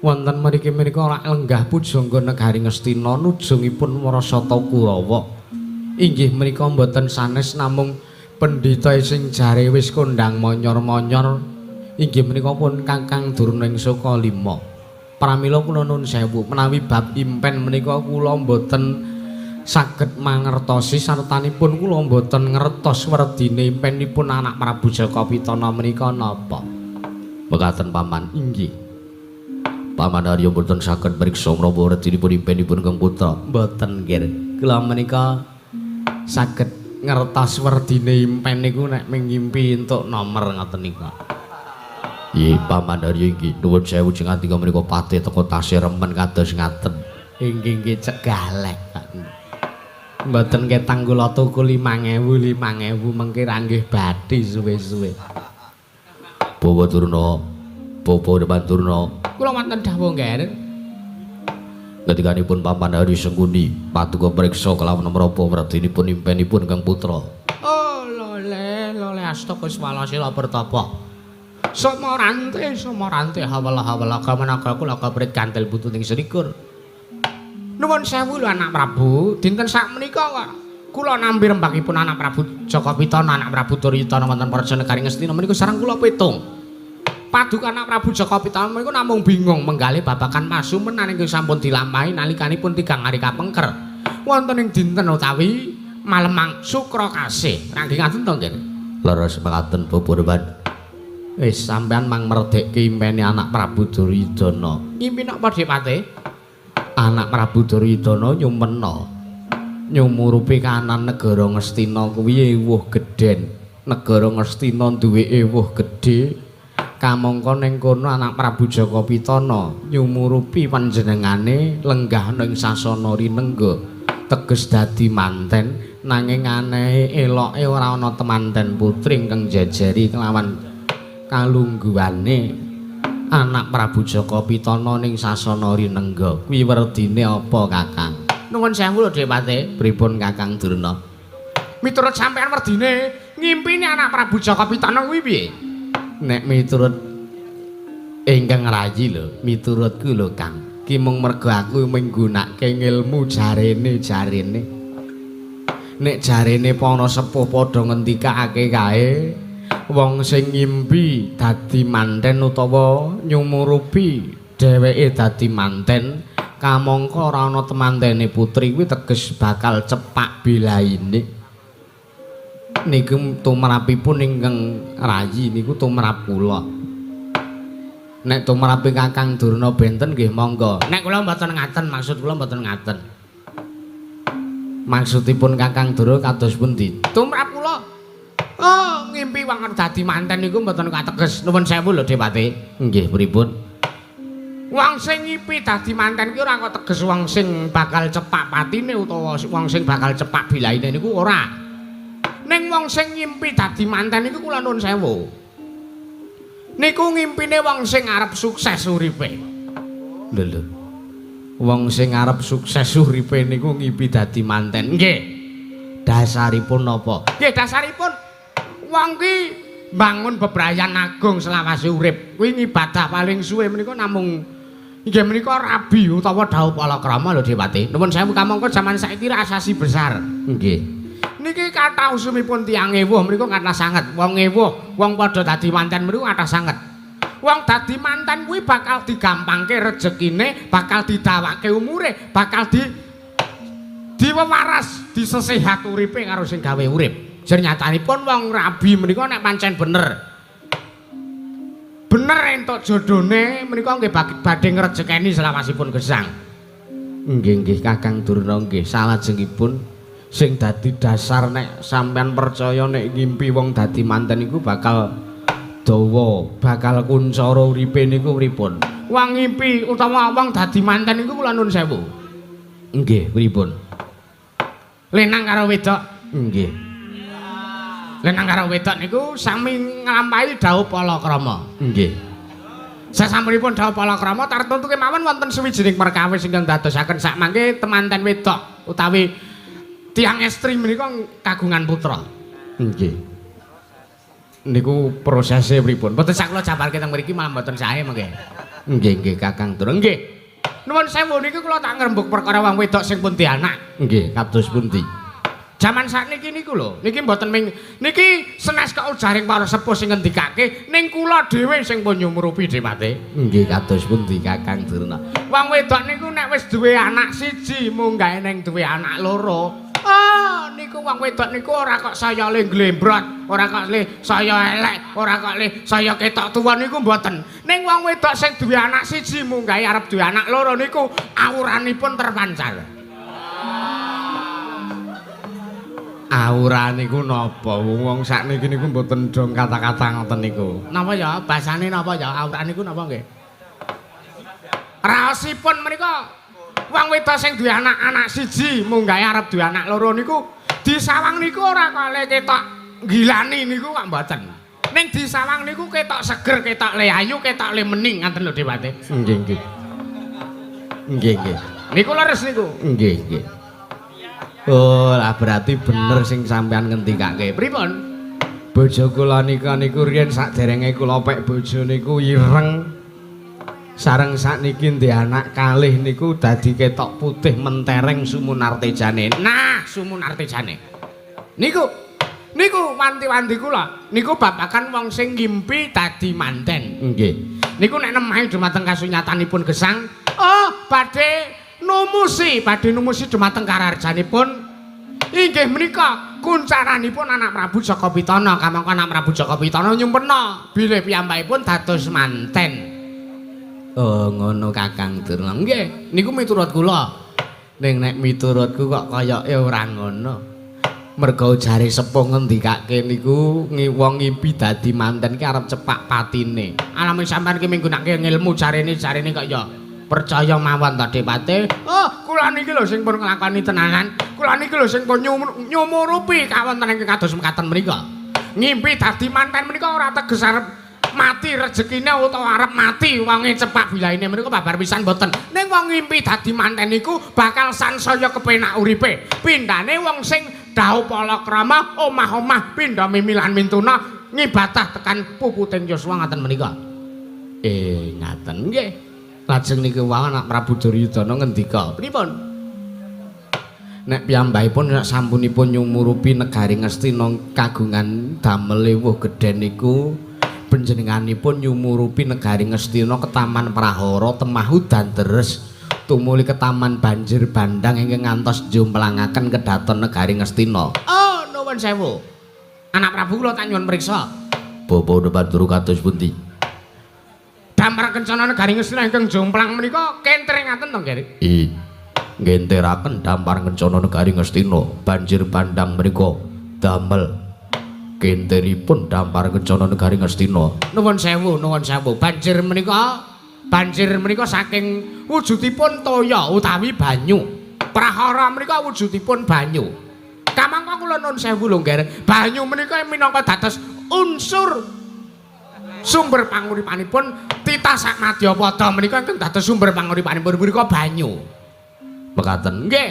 wonten mriki menika lenggah pujangga negari Ngastina nujungipun Warasata Kurawa inggih menika mboten sanes namung pendhita sing jare wis kondhang monyor-monyor inggih menika pun Kakang Durna Sokalima pramila kula nuwun sewu menawi bab impen menika kula mboten saged mangertosi sartanipun kula mboten ngertos werdine impenipun anak Prabu Jaka Pitana menika napa. Mekaten paman. Inggih. Paman Arya mboten saged mriksa menapa werdinipun impenipun Kang Putra. Mboten nggih. Kula menika saged ngertos werdine impen niku nek mengimpi entuk nomor ngoten niku. Nggih, Paman Arya inggih. Nuwun sewu jenengan tinggal menika patih teka tasih remen kados ngaten. Inggih cek galek. Mboten ketang kula tuku 5.000 mengki ranggih bathi suwe-suwe. Bawa Durna, Bapak Depan Durna. Kula wonten dawuh nggih. Ketikanipun Paman Arya Sengkuni paduka priksa kelawan menapa werdinipun impenipun Kang Putra. Oh, lole astaka swala pertapa. Somorante hawala kamanaga kula kaprit kantil bututing selikur. Nuwun sewu lho anak Prabu, dinten sakmenika kok kula nampi rembakipun anak Prabu Jaka Pitana, anak Prabu Duryudana wonten Praja Negari Ngastina menika sareng kula pitung. Paduka anak Prabu Jaka Pitana menika namung bingung menggalih babagan masumen nanging sampun dilampahi nalikanipun 3 hari kapengker. Wonten ing dinten utawi malemang Sukra Kasih. Rangge ngaten to nggih. Leres mekaten Bapak Depan. Wis sampean mang merdhekke impene anak Prabu Duryudana. Ngimpi napa Dipate? Anak Prabu Duryudana nyumena. Nyumurupi kanan negara Ngastina kuwi ewuh gedhen. Negara Ngastina duwe ewuh gedhe. Kamangka ning kono anak Prabu Jaka Pitana nyumurupi panjenengane lenggah ning sasana rinengga. Teges dadi manten nanging anehe eloke ora ana temanten putri ingkang jajari kelawan kalungguhane anak Prabu Jaka Pitana ning sasana rinengga kuwi werdine apa Kakang? Nuwun sewu lho Dipate. Pripun Kakang Durna? Miturut sampean werdine ngimpine anak Prabu Jaka Pitana kuwi piye? Nek miturut ingkang rayi lho, miturutku lho Kang. Ki mung mergo aku menggunakake ilmu jarene. Nek jarene para sepuh padha ngendikake kae wong sing ngimpi dadi manten utawa nyumurupi dheweke dadi manten kamangka ora ana temantene putri kuwi teges bakal cepak bilaine niku tumrapipun ingkang rayi niku tumrap kula nek tumrapi Kakang Durna benten nggih monggo nek kula mboten ngaten maksud kula mboten ngaten maksudipun Kakang Durna kados pundi tumrap kula oh, ngimpi wong dadi manten niku mboten kateges. Nuwun sewu lho, Dipate. Nggih, pripun? Wong sing ngimpi dadi manten ki ora kok teges wong sing bakal cepak patine utawa wong sing bakal cepak bilaine niku ora. Ning wong sing ngimpi dadi manten niku kula nuwun sewu. Niku ngimpine wong sing arep sukses uripe. Lho. Wong sing arep sukses uripe niku ngimpi dadi manten. Nggih. Dasaripun napa? Nggih, dasaripun wong ki bangun bebrayan agung selawase urip. Kuwi ngibadah paling suwe menika namung inggih menika rabi utawa dawuh palakrama lho Dipate. Nuwun sewu kamangka jaman saiki asasi besar. Nggih. Niki kathah usumipun tiyang ewuh menika kathah sanget. Wong ewuh, wong padha dadi manten mriku kathah sanget. Wong dadi manten kuwi bakal digampangke rejekine, bakal didawake umure, bakal diwewaras, disesehat uripe karo sing gawe urip. Nyatanipun wong rabi menika nek pancen bener entuk jodhone menika nggih badhe ngrejekeni selawasipun gesang. Nggih Kakang Durna nggih salajengipun sing dadi dasar nek sampean percaya nek ngimpi wong dadi manten iku bakal dawa, bakal kuncara uripe niku pripun. Wong ngimpi utawa wong dadi manten iku kula nuwun sewu. Nggih, pripun? Lenang karo wedok. Nggih. Lenang karo wedok niku sami nglampahi dawuh palakrama. Nggih. Sasampunipun dawuh palakrama tartemtu kemawon wonten suwijining perkawis ingkang dadosaken sak mangke temanten wedok utawi tiyang estri menika kagungan putra. Nggih. Niku prosese pripun? Mboten sak kula jabarke teng mriki malah mboten sae mengke. Nggih Kakang Durna. Nggih. Nuwun sewu niki kula tak ngrembug perkara wong wedok sing pun dianak. Nggih, kados pundi? Jaman sakniki niku lho, niki mboten niki senes kok ujaring para sepuh sing ngendikake ning kula dhewe sing pun nyumurupi Dewate. Nggih kados pundi Kakang Durna? Wong wedok niku nek wis duwe anak siji munggahe ning duwe anak loro. Oh, niku wong wedok niku ora kok saya le glembrot, ora kok le saya elek, ora kok le saya ketok tuwa niku mboten. Ning wong wedok sing duwe anak siji munggahe arep duwe anak loro niku awuranipun terpancar. Aura niku napa? Wong sakniki niku mboten dong kata-kata ngoten niku. Napa ya? Basane napa ya? Aura niku napa nggih? Raosipun menika wong wedok sing duwe anak siji munggahe arep duwe anak loro niku disawang niku ora kok ketok gilani niku kok mboten. Ning disawang niku ketok seger, ketok le ayu, ketok le mening ngaten lho Dewate. Nggih, nggih. Nggih, nggih. Niku leres niku. Nggih, nggih. Oh, lah berarti bener sing sampean ngendikake. Pripun? Bojo kula niku riyen saderenge kula pek bojo niku ireng. Sareng sakniki ndek anak kalih niku dadi ketok putih mentereng sumunar tejane. Nah, sumunar tejane. Niku wanti-wanti kula. Niku babakan wong sing ngimpi dadi manten. Nggih. Niku nek nemahi dumateng kasunyatanipun gesang, oh, badhe numusi dumateng kararjanipun inggih menika kuncaranipun anak Prabu Jaka Pitana. Kamangka anak Prabu Jaka Pitana nyumpena bilih piyambakipun dados manten. Oh, ngono Kakang Durna. Nggih, niku miturut kula. Ning nek miturutku kok kayake ora ngono. Merga jare sepuh ngendikake niku wong ngimpi dadi manten ki arep cepak patine. Alamun sampean ki menggunakake ilmu jarene kok ya percaya mawon ta Dewate. Oh, kula niki lho sing pun nglakoni tenanan. Kula niki lho sing pun nyumurupi kawonten ing kados mekaten menika. Ngimpi dadi manten menika ora teges arep mati rezekine utawa arep mati wonge cepak bilaine menika babar pisan mboten. Ning wong ngimpi dadi manten niku bakal sansaya kepenak uripe. Pindhane wong sing dawuh palakrama omah-omah pindha mimilan mintuna ngibadah tekan puputing Yuswa ngaten menika. Ngaten nggih. Lajeng niku wae anak Prabu Duryudana ngendika, "Pripun? Nek piyambakipun nek sampunipun nyumurupi negari Ngastina kagungan damel ewuh gedhen niku, panjenenganipun nyumurupi negari Ngastina ketaman Prahara temahu dan deres tumuli ketaman banjir bandang ingkang ngantos jumplangaken kedaton negari Ngastina." Oh, nuwun sewu. Anak Prabu kula tak nyuwun priksa. Bapa depan turu kados pundi? Damar kencana negari Ngastina ingkang jomplang menika kentring ngaten to, Nggih? Ngenteraken dampar kencana negari Ngastina banjir bandang menika damel kenteripun dampar kencana negari Ngastina. Nuwun sewu. Banjir menika saking wujudipun toya utawi banyu. Prahara menika wujudipun banyu. Kamangka kula nuwun sewu lho, Nggih. Banyu menika minangka dados unsur sumber panguripanipun titah sak Madyapada menika ingkang dados sumber panguripanipun menika banyu. Mekaten. Nggih.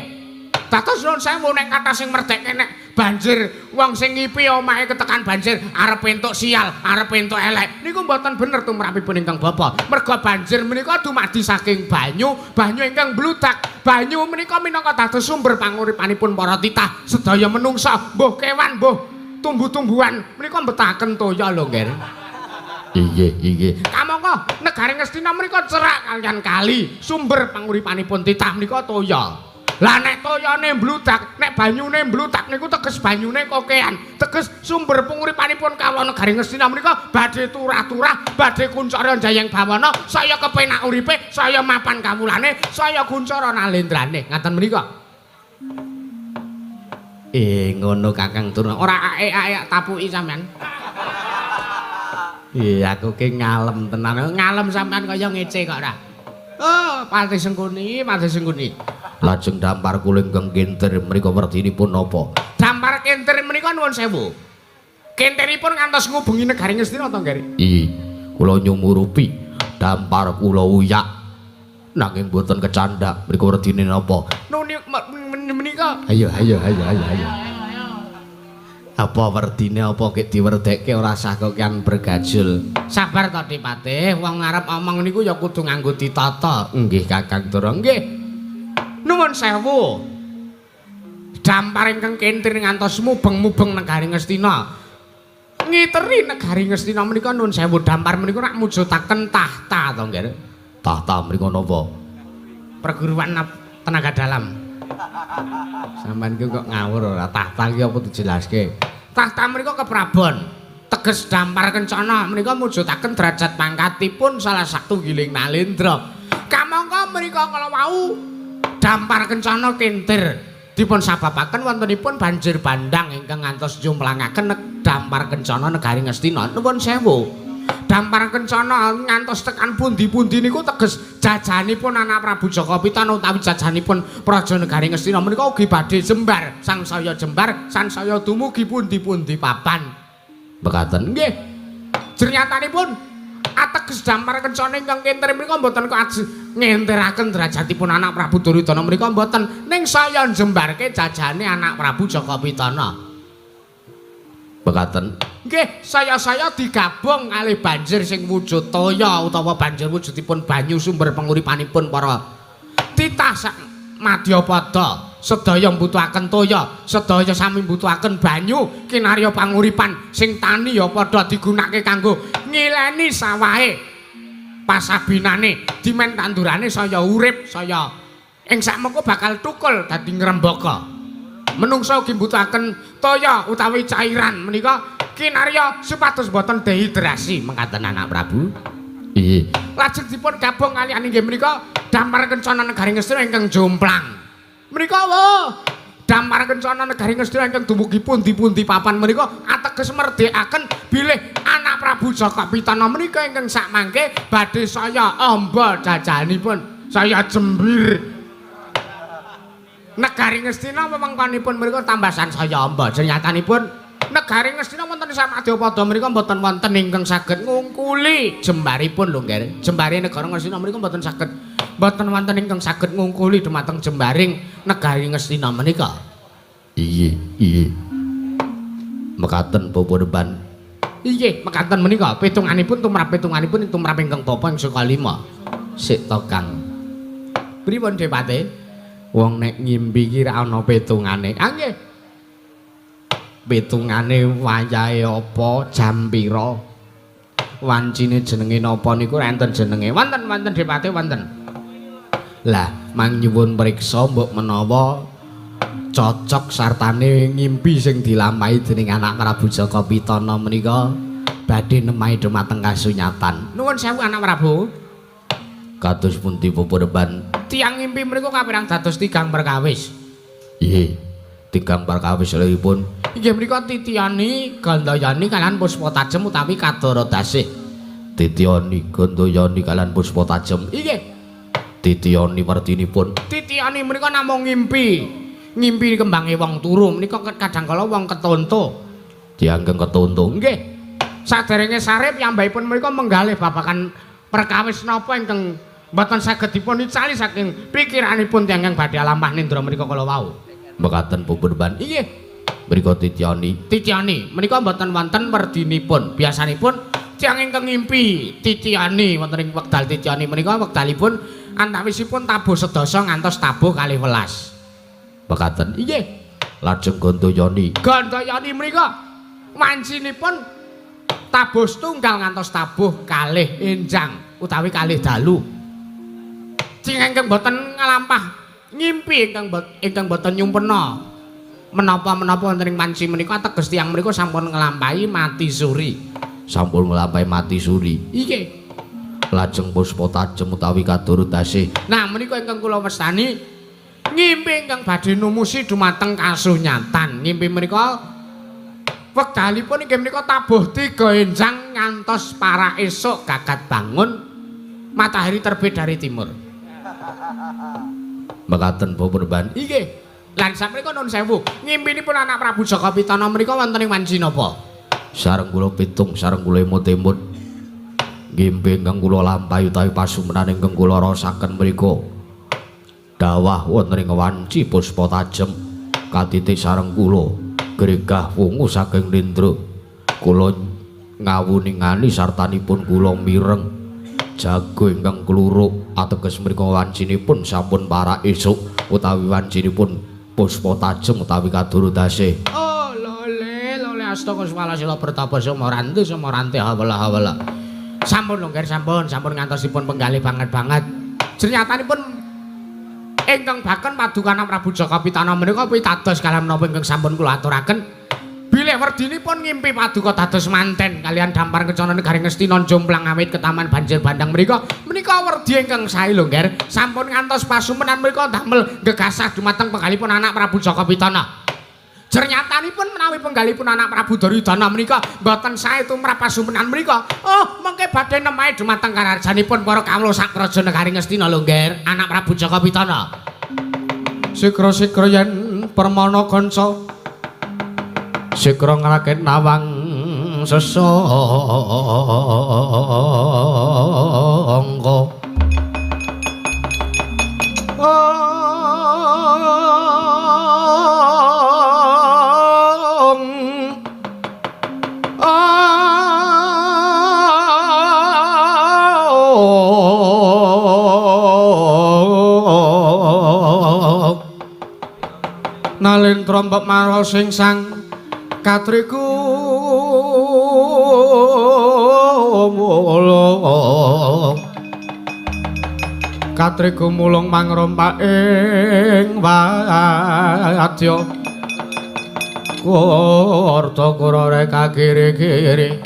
Dados nuwun sewu nek kathah sing merdeke nek banjir wong sing ngipi omahe ketekan banjir arep entuk sial, arep entuk elek. Niku mboten bener tumrapipun ingkang bapa. Merga banjir menika dumadi saking banyu ingkang bludak. Banyu menika minangka dados sumber panguripanipun para titah sedaya menungsa, mbuh kewan, mbuh tumbuh-tumbuhan. Menika mbetahaken toya lho, Nggih. Inggih. Kamangka negari Ngastina menika cerak kaliyan kali, sumber panguripanipun titah menika toya. Lah nek toyane mbludak, nek banyune mbludak niku teges banyune kokean, teges sumber panguripanipun kawula negari Ngastina menika badhe turah-turah, badhe kuncara jayeng bawana, saya kepenak uripe, saya mapan kawulane, saya kuncara nalendrane. Ngaten menika. Ngono Kakang Durna. Ora aek-aek tapuki sampean. Aku ki ngalem tenan. Ngalem sampean kaya ngece kok ora. Oh, pati sengkuni. Lajeng dampar kula ingkang kenter menika werdinipun napa? Dampar kenter menika nuwun sewu. Kenteripun ngantos ngubengi negari Ngastina to, Nggih? Kula nyumurupi dampar kula uyak nanging boten kecandak menika werdine napa? Menika. Ayo. Apa werdine apa kek diwerdekke ora sah kok kan bergajul. Sabar to, Dipatih. Wong arep omong niku ya kudu nganggo ditata. Nggih Kakang Durna. Nggih. Nuwun sewu. dampar ingkang kentir ngantos mubeng-mubeng negari Ngastina. Ngiteri negari Ngastina menika nuwun sewu dampar menika nak mujudaken tahta to nggih. Tahta mriku napa? Perguruan tenaga dalam. Sampeyan ki kok ngawur ora tahta ki apa dijelaske? Tahta menika keprabon. Teges dampar kencana menika mujudaken derajat pangkatipun salah satunggiling nalendra. Kamangka menika kala wau dampar kencana kentir dipun sababaken wontenipun banjir bandang ingkang ngantos jumplangaken dampar kencana negari Ngastina. Nuwun sewu. Dampar kencana ngantos tekan pundi-pundi niku teges jajanipun anak Prabu Jaka Pitana utawi jajanipun praja negari Ngastina menika ugi badhe jembar sangsaya dumugi pundi-pundi papan. Mekaten nggih. Jernyatanipun ateges dampar kencana ingkang kentir menika mboten kok ngenteraken derajatipun anak Prabu Duryudana menika mboten ning saya jembarke jajane anak Prabu Jaka Pitana. Mekaten nggih, saya digabung kalih banjir sing wujud toya utawa banjir wujudipun banyu sumber penguripanipun para titah sak Madyapada. Sedaya mbutuhaken toya, sedaya sami mbutuhaken banyu, kinarya panguripan sing tani ya padha digunakake kanggo ngileni sawahe pasabinane, dimen tandurane saya urip, saya ing sakmengko bakal tukul dadi ngrembaka. Menungsa ugi mbutuhaken toya utawi cairan menika kinarya supados boten dehidrasi mengkaten anak Prabu. Iya. Lajeng dipun gabung kaliyan inggih menika dampar kencana negari Ngastina ingkang jomplang. Menika dampar kencana negari Ngastina ingkang dumugi pundi-pundi papan menika ateges merdekaken bilih anak Prabu Jaka Pitana menika ingkang sakmangke badhe saya amba jajanipun. Saya jembir. Negari Ngastina wewengkonipun menika tambasan saya amba. Jernyatanipun negari Ngastina wonten sak Madyapada menika mboten wonten ingkang saged ngungkuli jembaripun lho nggih. Jembare negara Ngastina menika mboten wonten ingkang saged ngungkuli dhumateng jembaring negari Ngastina menika. Iya. Mekaten Bapadeban. Inggih, mekaten menika pitunganipun tumrap ingkang bapa ing saka 5. Sik to Kang. Pripun Depate? Wong nek ngimpi ki ra ana pitungane. Ah nggih. Pitungane wayahe apa, jam pira, wancine jenenge napa niku enten jenenge. Wonten Depate wonten. Lah, mang nyuwun priksa mbok menawa cocok sartane ngimpi sing dilampahi dening anak Prabu Jaka Pitana menika badhe nemahi dhumateng kasunyatan. Nuwun sewu anak Prabu. Kados pundi Bapadeban? Tiang ngimpi menika kapirang dados 3 perkawis. Iya. 3 perkawis lelipun. Inggih menika Titiani, Gandayani kalian Puspatajem utawi Kadara Dasih. Titiani, Gandayani kalian Puspatajem. Inggih. Titiani martinipun. Titiani menika namung ngimpi. Ngimpi kembange wong turu menika kadangkala wong ketonto. Dianggeng ketonto. Nggih. Saderenge sarep piyambakipun menika menggalih babagan perkawis napa ingkang mboten saged dipun icali saking pikiranipun tiyang badhe lampah nindra menika kala wau. Mekaten Bapadeban. Inggih. Mriku Titiani menika mboten wonten werdinipun. Biasanipun tiyang ingkang ngimpi Titiani wonten ing wekdal Titiani menika wekdalipun antawisipun tabuh sedasa ngantos tabuh 12. Mekaten. Inggih. Lajeng Gandayani menika wancinipun tabuh setunggal ngantos tabuh 2 enjang utawi 2 dalu. Sing ingkang boten nglampah ngimpi ingkang boten nyumpena menapa-menapa wonten ing wanci menika ateges tiyang menika sampun nglampahi mati suri. Inggih. Lajeng Puspatajem utawi Kadara Dasih. Nah menika ingkang kula wastani ngimpi ingkang badhe numusi dhumateng kasunyatan. Ngimpi menika wekdalipun inggih menika tabuh 3 enjang ngantos para esuk gagat bangun matahari terbit dari timur. Mekaten Bapadeban. Inggih. Lan sapunika nuwun sewu, ngimpinipun anak Prabu Jaka Pitana menika wonten ing wanci napa? Sareng kula pitung, sareng kula emut-emut. Ngimpi ingkang kula lampahi utawi pasumenan ingkang kula rasaken mriku. Dawah wonten ing wanci Puspatajem katitik sareng kula gregah wungu saking nindra. Kula ngawuningani sartanipun kula mireng jago ingkang kluruk ateges mriku wancinipun sampun para esuk utawi wancinipun puspa tajem utawi kadurudase. Oh, lole astaga swala sila pertapa sumaranti hawala. Sampun lho, sampun ngantosipun penggalih banget. Jernyatanipun ingkang baken paduka Prabu Jaka Pitana menika pitados kaliyan menapa ingkang sampun kula aturaken. Bilih werdinipun ngimpi paduka dados manten kaliyan dampar kecana negaring Ngastina jomplang awit ke taman banjir bandang menika werdi ingkang sae lho Nger. Sampun ngantos pasumenan menika damel gegasah dumateng penggalipun anak Prabu Jaka Pitana. Jernyatanipun menawi penggalipun anak Prabu Duryudana menika boten sae tumrap pasumenan menika. Oh, mengke badhe nemahe dumateng kararjanipun para kawula sak praja negaring Ngastina lho Nger, anak Prabu Jaka Pitana. Sikra-sikra yen permana kanca sikra ngrakit nawang sesangka nalin trompet maros sing sang katriku mulung mangrompak ing wadya kurta kurare kakiri-kiri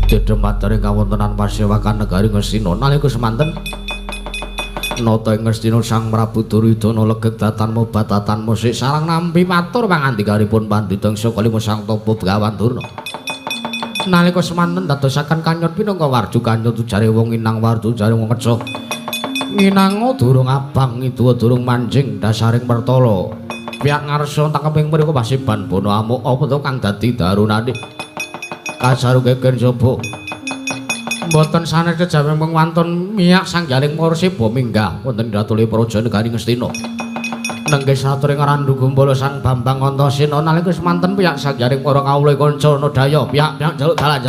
Dedematere kawontenan pasewakan negari Ngastina nalika semanten nata ing Ngastina Sang Prabu Duryudana legek datanmu batatan musik sareng nampi matur pangandikanipun pandhita Sakalima Sang Tapa Begawan Durna nalika semanten dadosaken kanyut pinangka warju kanyut jare wong inang warju jare wong keca nginango durung abang itu durung manjing dasaring pertala pihak ngarsa tangkeping mriku pasiban bono amuk apa to kang dadi darunane kasarukeken sapa mboten sanes kejawen mung wonten miyak sanggaling Porsiba minggah wonten Ratuli Praja negari Ngastina nenggih saturing randu gumbala Sang Bambang Antasena nalika semanten pihak sanggaling para kawula kanca Nadaya pihak jaluk dalan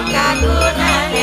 Kaguna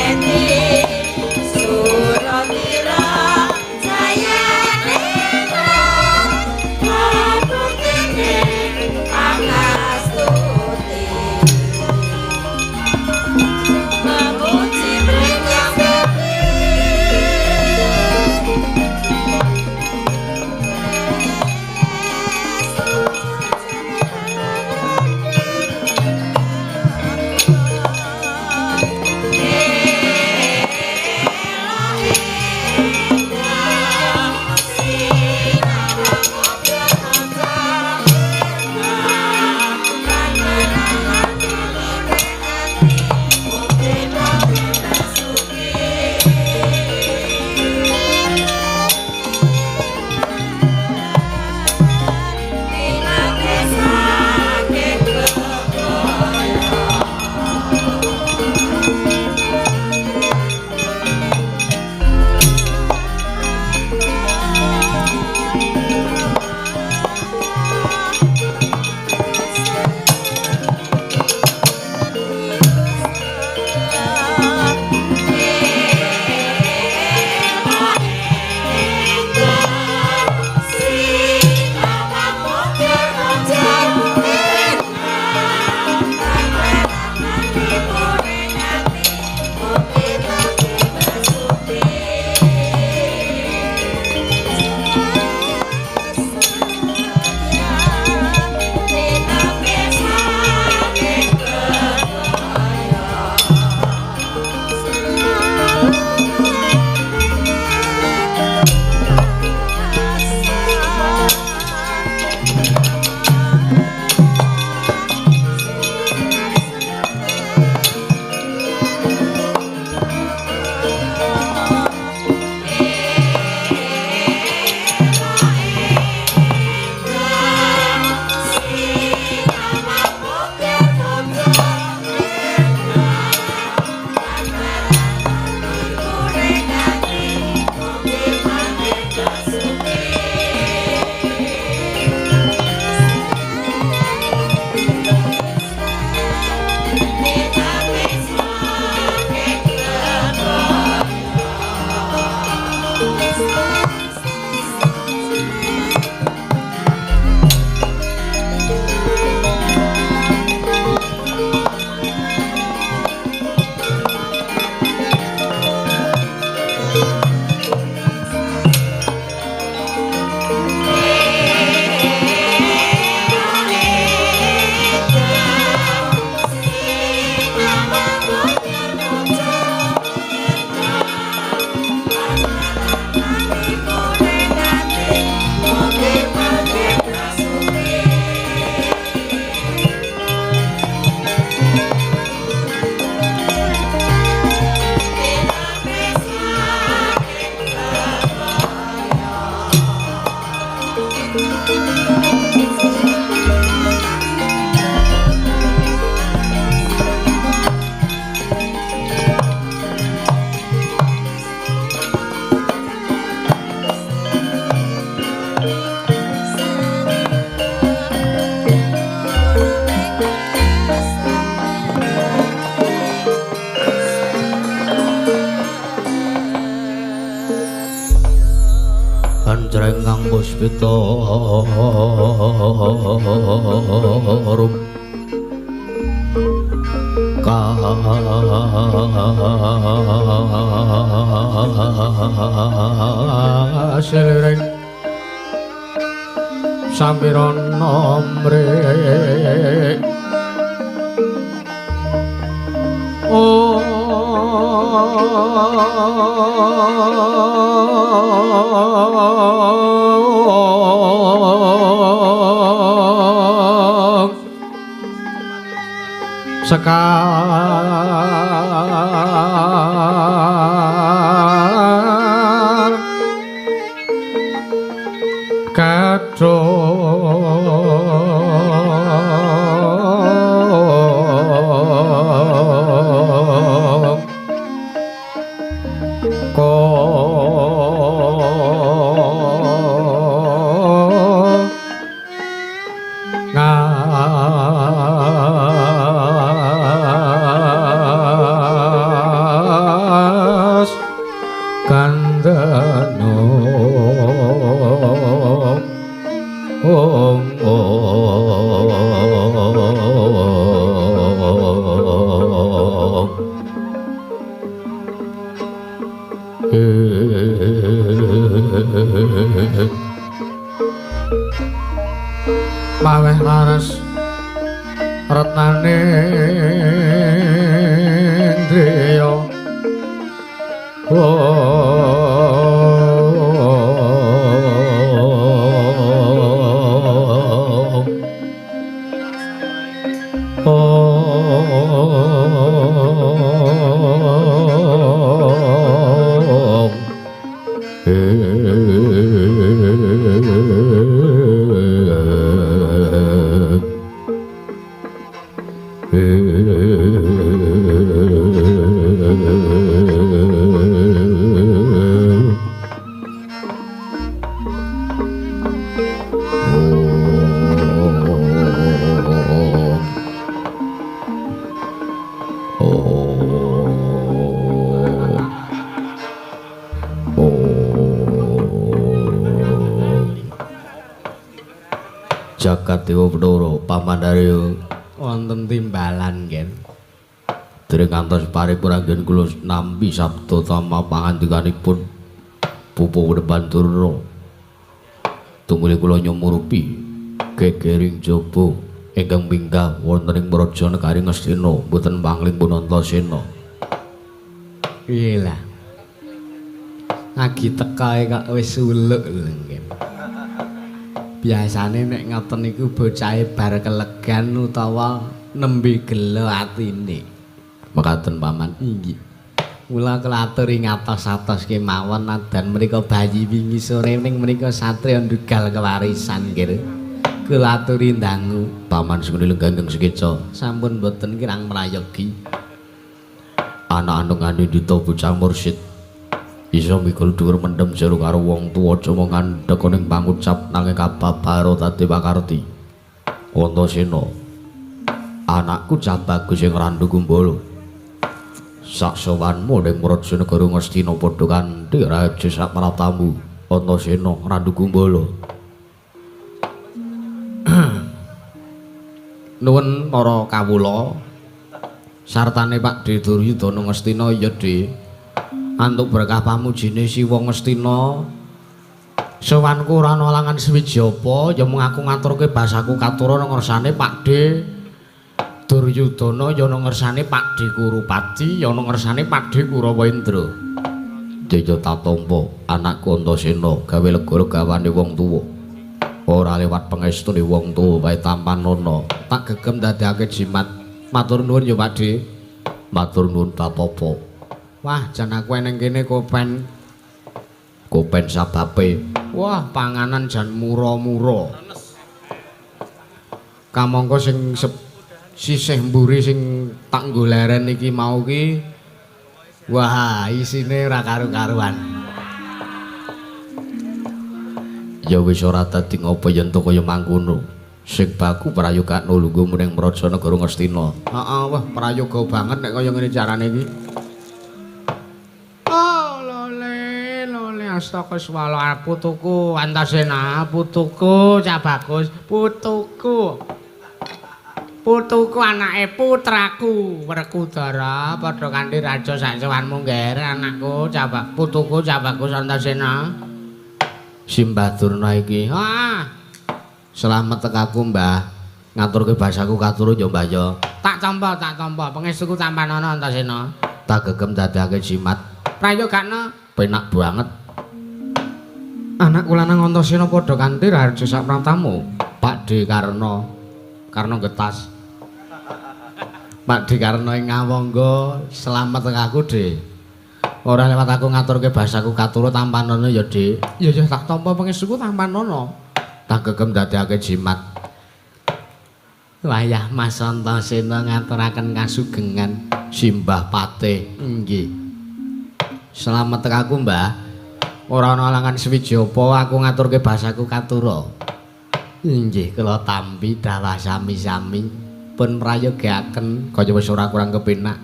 Anjreng kang puspita rum kasilering sampirana mrih sekar kadhong ngas kandhano maweh laras retnane ndriya jagat dewa Bathara pamandarya wonten timbalan nggih. dereng ngantos paripurna anggen kula nampi sabda tama pangandikanipun Pupu Depan Durna tumuli kula nyumurupi gegering jaba ingkang minggah wonten ing Praja Negari Ngastina boten pangling pun Antasena. Piye lah. Lagi tekae kok wis suluk lho nggih. Biasane nek ngoten niku bocahe bar kelegan utawa nembe gelo atine. Mekaten paman. Inggih. Mula kula aturi ngatos-atos kemawon nadan mriku bayi wingi sore ning mriku satriya ndugal kewarisan nggih. Kula aturi ndangu Paman sing lengganging sekeca sampun boten kirang mrayogi. anak andungane Dita bocah mursid iso mikul dhuwur mendem jero karo wong tuwa aja mung ngandhek ning pangucap nanging kababaro dadi pakarti. Antasena anakku cah bagus sing randu kumbala sak sowanmu ning Praja Negara Ngastina padha kanthi raja sak pratamu Antasena randu kumbala. Nuwun para kawula sartane Pak De Duryudana Ngastina ya De antuk berkah pamujine Siwa Ngastina sowanku ora ana alangan swiji apa ya mung aku ngaturke basaku katura nang ngersane Pak De Duryudana ya nang ngersane Pak De Kurupati ya nang ngersane Pak De Kurawendra. Jaya tatampa anakku Antasena gawe lega gawane wong tuwa ora lewat pangestune wong tuwa wae tampanana tak gegem dadekake jimat. Matur nuwun ya Pak De. matur nuwun Bapak. Wah, jan aku eneng kene kopen Kopen sababe. Wah, panganan jan mura-mura. Kamangka sing sisih mburi sing tak nggo leren iki mau ki. Wah, isine ora karu-karuan. Ya wis ora dadi ngopo yen to kaya mangkono. Sing baku prayoga nulunggu meneng Mraja Negara Ngastina. Heeh, wah prayoga banget nek kaya ngene carane iki. Oh, lole astagfirullah putuku Antasena, putuku Cak Bagus, putuku. Putuku anake putraku Werkudara padha kanthi raja sak sowanmu ngger anakku putuku Cak Bagus Antasena. Simbah Durna iki. Selamat tekaku, Mbah. Ngaturke basaku katurut ya, Mbah ya. Tak tampa, pengestuku tampanono Antasena. Tak gegem dadekake jimat. Prayogane Penak banget. Anak lanang Antasena padha kanthi raja sak pratamu. Pakde Karna getas. Pakde Karna ing ngawangga selamat tekaku, Dik. Ora lewat aku ngaturke basaku katurut tampanono ya, Dik. Ya tak tampa pengestuku tampanono. Tak gegem dadekake jimat. Wayah Mas Antasena ngaturaken kasugengan Simbah Patih. Nggih. Selamat tekaku, Mbah. Ora ana alangan swiji apa aku ngaturke basaku katura. Nggih, kula tampi dawah sami-sami pun prayogaken kaya wis ora kurang kepenak.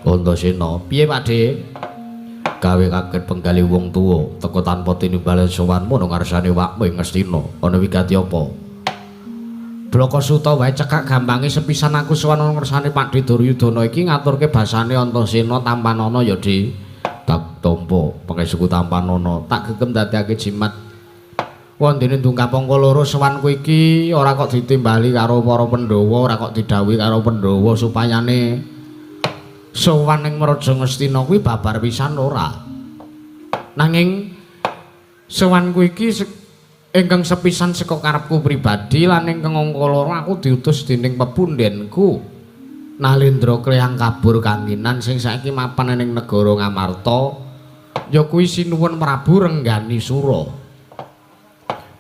Antasena, Piye, Pakde? gawe kaget penggali wong tuwa teka tanpa tinimbale sowan mono ngarsane wakmu ing Ngastina. Ana wigati apa? Blaka Suta wae cekak gampange sepisan aku sowan ngarsane Pakde Duryudana iki ngaturke basane Antasena Tampanana ya, Dik. Tak tampa pengesuku Tampanana, tak gegem dadekake jimat. Wondene ndungkap angka loro sowanku iki ora kok ditimbali karo para Pandhawa, ora kok didhawuhi karo Pandhawa supayane sowan ing Mraja Ngastina kuwi babar pisan ora. Nanging sowanku iki ingkang sepisan saka karepku pribadi lan ingkang angka loro aku diutus dening pepundhenku Nalendra Kleyang Kabur Kanginan sing saiki mapan ning negara Ngamarta ya kuwi sinuwun Prabu Renggani Sura.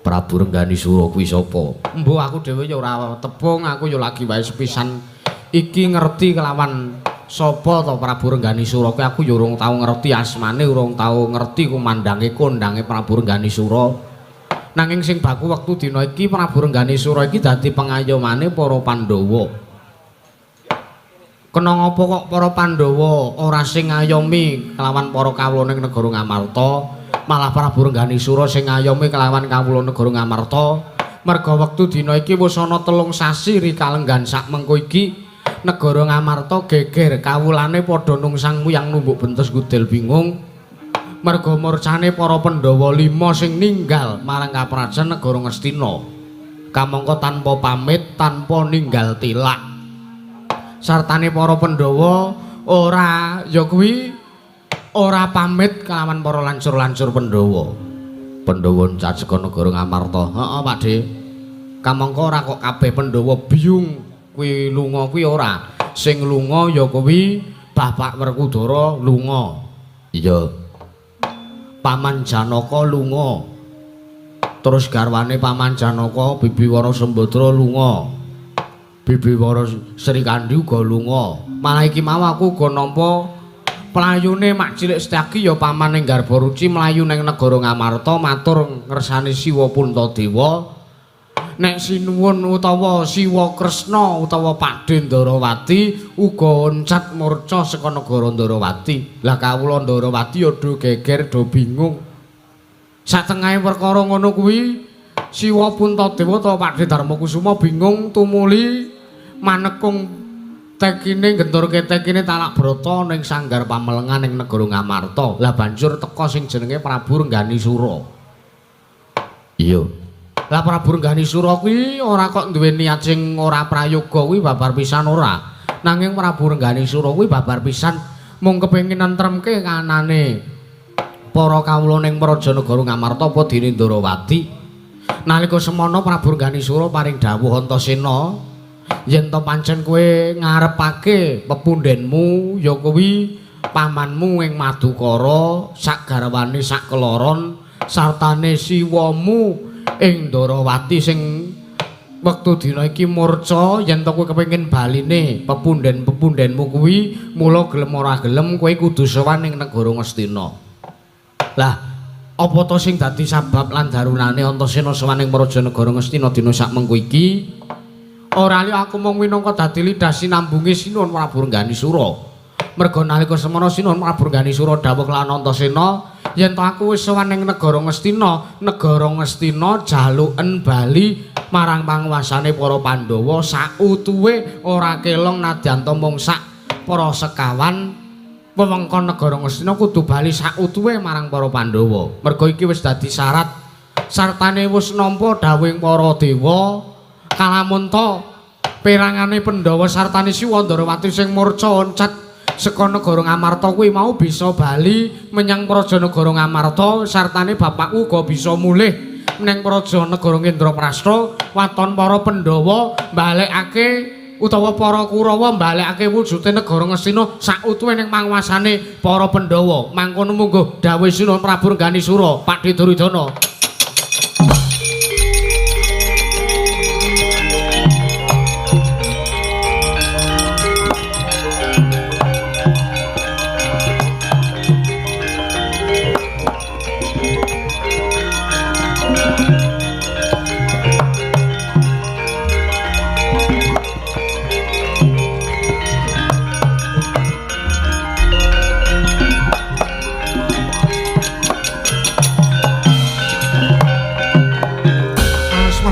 Prabu Renggani Sura kuwi sapa? Mbok aku dhewe ya ora tepung, aku ya lagi wae sepisan iki ngerti kelawan sapa to Prabu Renggani Sura kuwi aku ya urung tau ngerti asmane, urung tau ngerti kumandange kondange Prabu Renggani Sura. Nanging sing baku wektu dina iki Prabu Renggani Sura iki dadi pengayomane para Pandhawa. Kena ngapa kok para Pandhawa ora sing ngayomi kelawan para kawula ning negara Ngamarta, malah Prabu Renggani Sura sing ngayomi kelawan kawula negara Ngamarta. Merga wektu dina iki wis ana 3 sasi rikalenggan sak mengko iki negara Ngamarta geger kawulane padha nungsang muyang numbuk bentus gudel bingung. Merga murcane para Pandhawa 5 sing ninggal marang kaprajan negara Ngastina. Kamangka tanpa pamit, tanpa ninggal tilak. Sartane para Pandhawa ora ya kuwi ora pamit kelawan para lancur-lancur Pandhawa. Pandhawa caceka negara Ngamarta. Heeh, Pakde. Kamangka ora kok kabeh Pandhawa biyung kuwi lunga kuwi ora. Sing lunga ya kuwi Bapak Werkudara lunga. Iya. Paman Janaka lunga. Terus garwane Paman Janaka Bibi Wara Sembadra lunga. Bibi Wara Sri Kandi uga lunga. Malah iki mau aku uga nampa playune mak cilik Setyaki ya Paman ning Garbaruci mlayu ning negara Ngamarta matur ngersani Siwa Puntadewa. Nek sinuwun utawa Siwa Kresna utawa Pakde Ndarawati uga oncat murca saka negara Ndarawati. Lah kawula Ndarawati ya do geger do bingung. Satengahe perkara ngono kuwi Siwa Puntadewa utawa Pakde Darmakusuma bingung tumuli manekung tekine genturke tekine Talak Brata ning sanggar pamelengan ning negara Ngamarta. Lah banjur teka sing jenenge Prabu Renggani Sura. Iya. Lah Prabu Renggani Sura kuwi ora kok duwe niat sing ora prayoga kuwi babar pisan ora. Nanging Prabu Renggani Sura kuwi babar pisan mung kepengin nentremke kanane para kawula ning Praja Negara Ngamarta apa dene Ndarawati. Nalika semana Prabu Renggani Sura paring dawuh Antasena yen to pancen kowe ngarepake pepundhenmu ya kuwi pamanmu ing Madukara sak garwane sak keloron sartane siwamu ing Ndarawati sing wektu dina iki murca yen to kowe kepengin baline pepunden-pepundenmu kuwi mula gelem ora gelem kowe kudu sowan ning negara Ngastina. Lah apa to sing dadi sabab lan darunane Antasena sowan ing Prajanegara Ngastina dina sak mengko iki? Ora liya aku mung minangka dadi lidah sinambunge Sinuhun Prabu Rengganisura. Merga nalika semana Sinuhun Prabu Rengganisura dawuh lan Antasena yen to aku wis sowan ning negara Ngastina jaluken bali marang panguwasane para Pandhawa sautuhe ora kelong nadyan to mung sak para sekawan wewengkon negara Ngastina kudu bali sautuhe marang para Pandhawa. Merga iki wis dadi syarat sartane wis nampa dawuhing para dewa kalamunta perangane Pandhawa sartane Siwa Ndarawati sing murca oncat saka negara Ngamarta kuwi mau bisa bali menyang Prajanegara Ngamarta sartane bapakku uga bisa mulih ning Prajanegara Indraprastha waton para Pandhawa balekake utawa para Kurawa balekake wujude negara Ngastina sautuhe ning panguwasane para Pandhawa. Mangkono munggo dawuh Sinuhun Prabu Rengganisura Pakdhe Duryudana.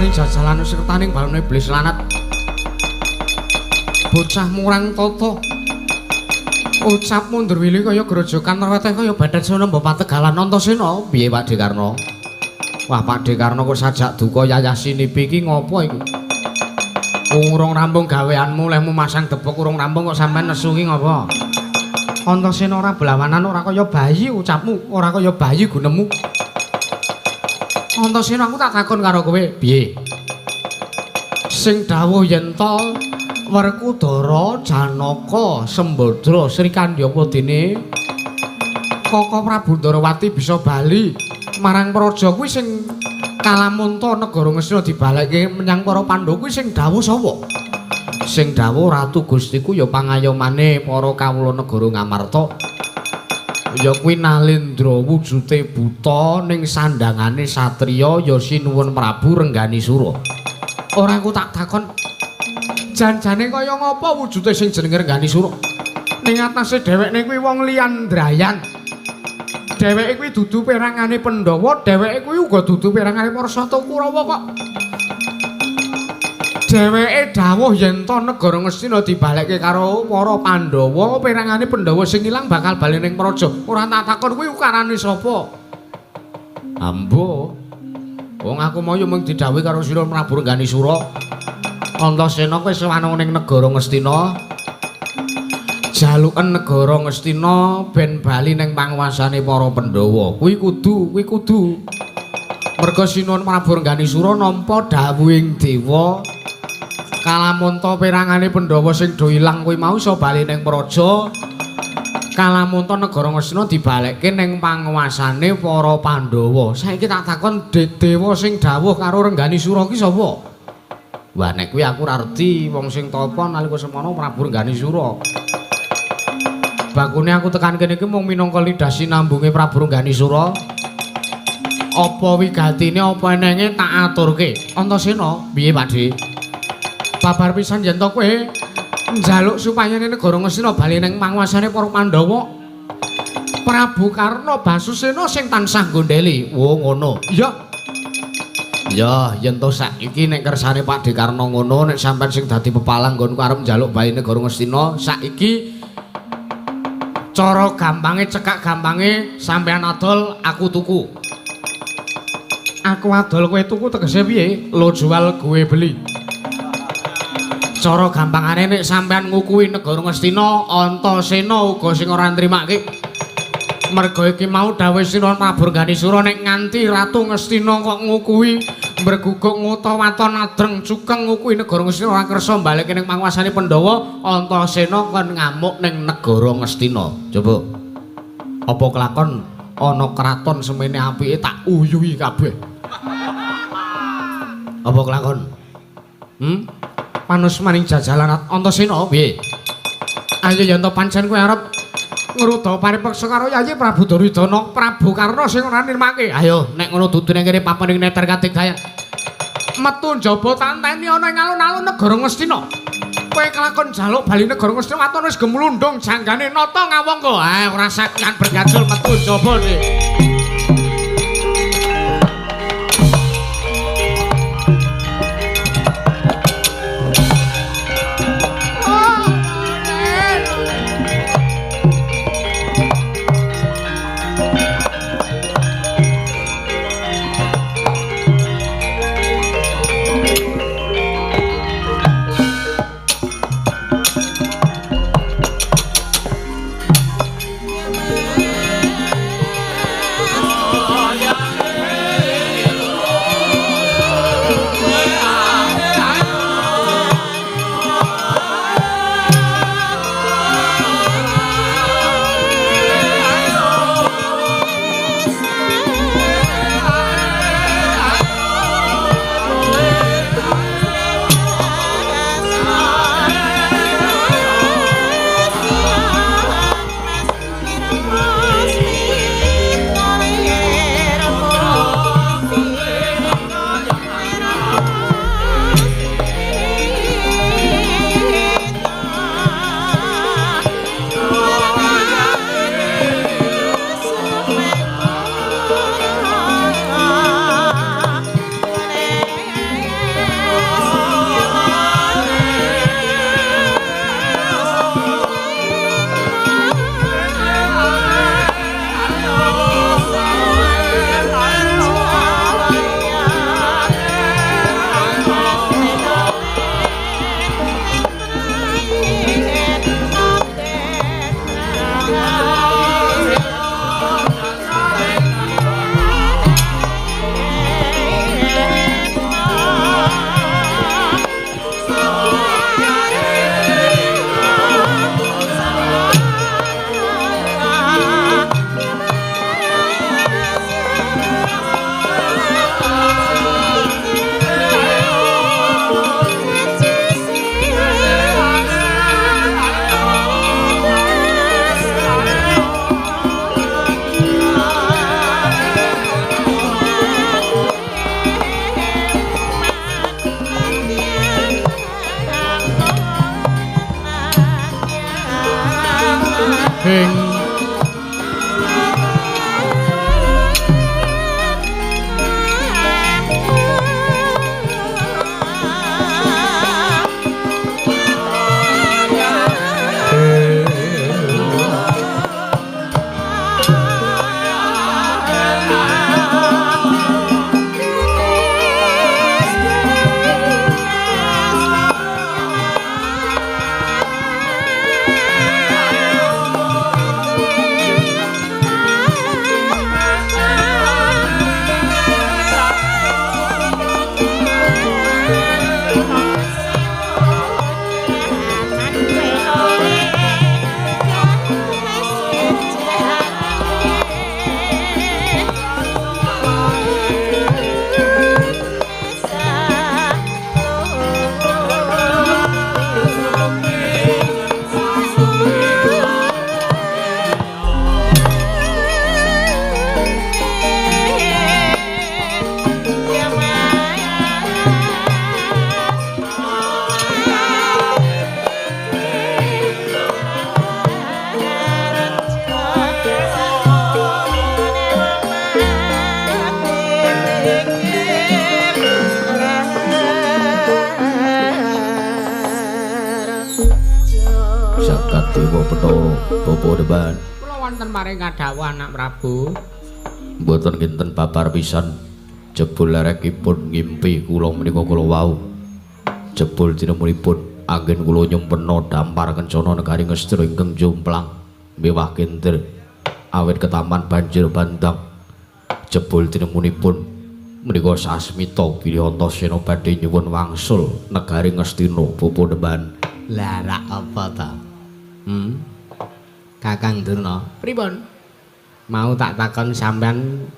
Jajalan sertaning balune iblis lanat bocah murang tata ucap mundur wili kaya grojokan reweteh kaya badan sono mbok pategalan Antasena piye Pak Dekarna. Wah Pak Dekarna kok sajak duka yayasi nipi iki ngopo iki urung rampung gaweanmu lehmu masang debok urung rampung kok sampean nesu iki ngopo Antasena ora belawanan ora kaya bayi ucapmu ora kaya bayi gunemu Antasena aku tak takon karo kowe piye sing dawuh yen to Werkudara Janaka Sembadra Sri Kandhapa dene Kaka Prabu Ndarawati bisa bali marang praja kuwi sing kalamunta negara Ngastina dibalekke menyang para Pandhawa kuwi sing dawuh sapa? Sing dawuh Ratu Gustiku ya pangayomane para kawula negara Ngamarta. Ya kuwi Nalendra wujude buta ning sandhangane satriya ya Sinuwun Prabu Rengganisura. Ora aku tak takon janjane kaya ngapa wujude sing jenenge Rengganisura? Ning atase dhewekne kuwi wong liyandrayan. Dheweke kuwi dudu perangane Pandhawa, dheweke kuwi uga dudu perangane Parsata Kurawa kok. Dheweke dawuh yen to negara Ngastina dibalekke karo para Pandhawa, perangane Pandhawa sing ilang bakal bali ning Praja. Ora tak takon kuwi ukarane sapa? Ambo. Wong aku mau yo mung didhawuhi karo Sinuhun Prabu Rengganisura. Antasena kowe sewanung ning negara Ngastina. Jaluken negara Ngastina ben bali ning panguwasane para Pandhawa. Kuwi kudu. Merga Sinuhun Prabu Rengganisura nampa dawuhing dewa kalamunta perangane Pandhawa sing do ilang kuwi mau iso bali ning praja. Kalamunta negara Ngastina dibalekke ning panguwasane para Pandhawa. Saiki tak takon dewa sing dawuh karo Rengganisura ki sapa? Wah nek kuwi aku ora ngerti wong sing tapa nalika semana Prabu Rengganisura. Bakune aku tekan kene iki mung minangka lidah sinambunge Prabu Rengganisura. Apa wigatine apa enenge tak aturke. Antasena, piye Pakdhe? Babar pisan yen to kowe njaluk supaya negara Ngastina bali ning panguwasane para Pandhawa. Prabu Karna Basusena sing tansah gondheli. Oh ngono. Iya. Ya, yen to saiki nek kersane Pakdhe Karna ngono nek sampean sing dadi pepalang nggonku arep njaluk bali negara Ngastina saiki cara gampange cekak gampange sampean adol aku tuku. Aku adol kowe tuku tegese piye? Lo jual gue beli. Cara gampangane nek sampean ngukuhi negara Ngastina, Antasena uga sing ora nrimake. Merga iki mau dawuh Sinuhun Prabu Rengganisura nek nganti Ratu Ngastina kok ngukuhi Berguguk nguta waton adreng cukeng ngukui negara Ngastina ora kersa balik ning panguwasane Pandhawa Antasena kon ngamuk ning negara Ngastina. Coba apa kelakon ana kraton semene apike tak uyuhi kabeh. Apa kelakon? Manus maning jajalan Antasena piye? Ayo yen to pancen kowe arep ngruda paripeksa karo Yayi Prabu Duryudana, Prabu Karna sing ora nirmake. Ayo nek ngono dudu ning kene papaning neter katik gaya. Metu njaba tanteni ana ing alun-alun negara Ngastina. Kowe kelakon jaluk bali negara Ngastina waton wis gemlundung janggane nata ngawangka. Ora sakian bergajul metu njaba iki. Dewa Bathara Bapa Dewan. Kula wonten paring kadhawuh anak Prabu. Mboten kinten babar pisan. Jebul lerekipun ngimpi kula menika kula wau. Jebul tinemunipun anggen kula nyempena dampar kencana negari Ngastina ingkang jomplang mewah kintir awit ketaman banjir bandang. Jebul tinemunipun menika Sasmita bilih Antasena badhe nyuwun wangsul negari Ngastina Bapa Demban. Lah rak apa ta? Kakang Durna, pripun? Mau tak takon sampean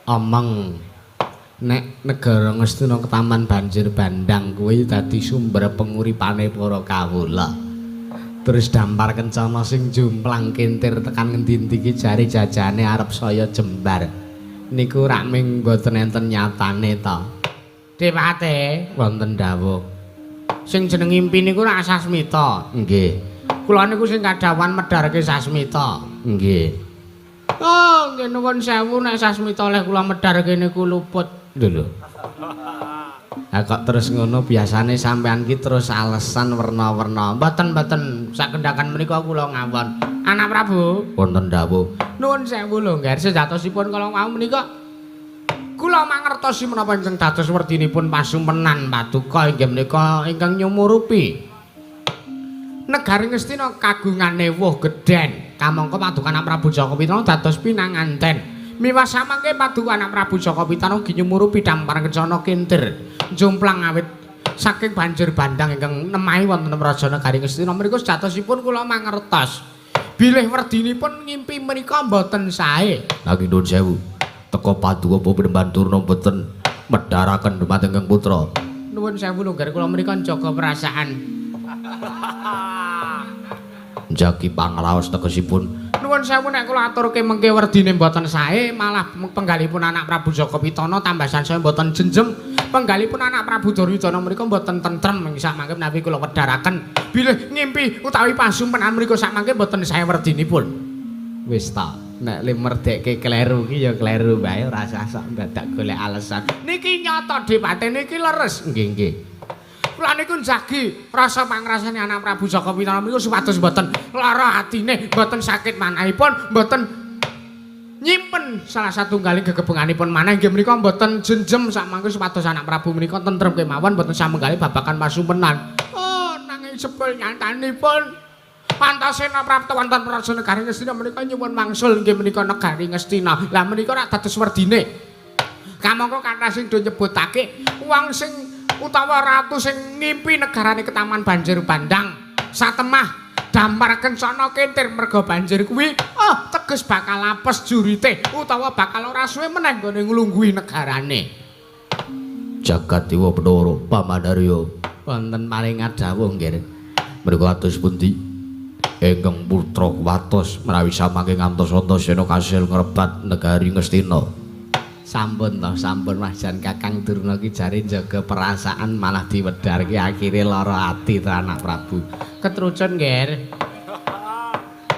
omong nek negara Ngastina Ketaman Banjir Bandang kuwi dadi sumber penguripane para kawula. Terus dampar kencana sing jumplang kintir tekan ngendi-endi iki jare jajane arep saya jembar. Niku rak ming mboten enten nyatane ta. Dewate wonten dawuh. Sing jeneng ngimpi niku rak Sasmita. Nggih. Kula niku sing kadhawan medharke Sasmita. Nggih. Oh, nggih nuwun sewu nek Sasmita oleh kula medharke niku luput. Lho. Lah kok terus ngono biasane sampean ki terus alesan werna-werna. Mboten sakendakan menika kula ngawon. Anak Prabu, Wonten dawuh. nuwun sewu lho, nggih sejatosipun kala wau menika kula mangertosi menapa ingkang dados werdinipun pasumpenan Paduka inggih menika ingkang nyumurupi negari Ngastina kagungane wuh gedhen. Kamangka Paduka Anak Prabu Jaka Pitana dados pinanganten. Miwas samangke Paduka Anak Prabu Jaka Pitana ugi nyumurupi dampar kencana kintir jomplang awit saking banjir bandang ingkang nemahi wonten Raja Negari Ngastina menika sejatosipun kula mangertos bilih werdinipun ngimpi menika mboten sae. Nanging nuwun sewu, teka Paduka Bapa Demban Durna boten medharaken dumateng Kang Putra. Nuwun sewu lho, kula menika njaga perasaan. Njagi pangraos tegesipun. Nuwun sewu nek kula aturke mengke werdine mboten sae, malah penggalipun Anak Prabu Jaka Pitana tambasan saya mboten jenjem. Penggalipun Anak Prabu Duryudana menika mboten tentrem sak mangke menawi kula wedharaken bilih ngimpi utawi pasumpenan menika sak mangke mboten sae werdinipun. Wis ta, nek le merdekke kleru ki ya kleru wae ora usah sok dadak golek alasan. Niki nyata dipate niki leres. Nggih. Kula niku njagi rasa pangrasane Anak Prabu Jaka Pitana menika supados mboten lara atine, mboten sakit manahipun, mboten nyimpen salah satunggaling gegebenganipun manah inggih menika mboten jenjem sak mangke supados Anak Prabu menika tentrem kemawon mboten samenggali babagan pasumpenan. Oh, nanging sepul nyantanipun Antasena prapta wonten Raja Negari Ngastina menika nyuwun mangsul inggih menika Negari Ngastina. Lah menika rak dados werdine. Kamangka kathah sing do nyebutake wong sing utawa ratu sing ngimpi negarane Ketaman Banjir Bandang satemah dampar kencana kintir merga banjir kuwi teges bakal apes jurite utawa bakal ora suwe meneh nggone nglungguhi negarane. Jagat Dewa Bathara Pamandarya Wonten paring dawuh nggih. menika atus pundi ingkang putra kuwatos menawi samangke ngantos Antasena kasil ngrebat negari Ngastina. Sampun toh, sampun Mahjan Kakang Durna ki jare jaga perasaan malah diwedharke akhire lara ati to Anak Prabu. Ketrucun nggih.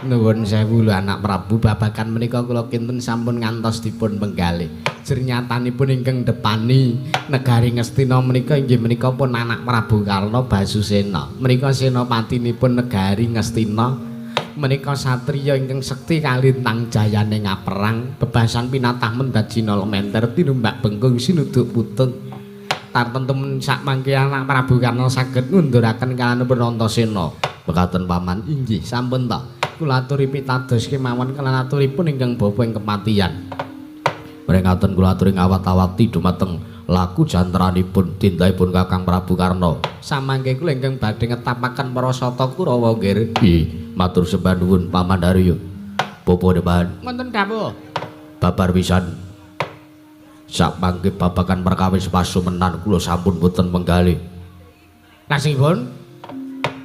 Nuwun sewu lho Anak Prabu, babagan menika kula kinten sampun ngantos dipun penggalih. Jernyatanipun ingkang depani negari Ngastina menika inggih menika pun Anak Prabu Karna Basusena. Menika senapatinipun negari Ngastina. Menika satriya ingkang sekti kalintang jayane ngaperang, bebasan pinatah mendajina lementer tinumbak bengkung sinuduk puteng. Tartentu sak mangke Anak Prabu Karna saged ngunduraken kalanipun Antasena. Mekaten paman. Inggih, sampun ta. Kula aturi pitados kemawon kelan aturipun ingkang bapa ing kematian. Mrengkaten kula aturi ngawat-awati dumateng laku jantranipun tindahipun Kakang Prabu Karna. Samangke kula ingkang badhe ngetapaken para sata Kurawa nggih. Nggih, matur sembah nuwun Pamandarya. Bapa Demban, Wonten dawuh. babar pisan. Samangke babagan perkawis pasumenan kula sampun boten menggalih. Lasipun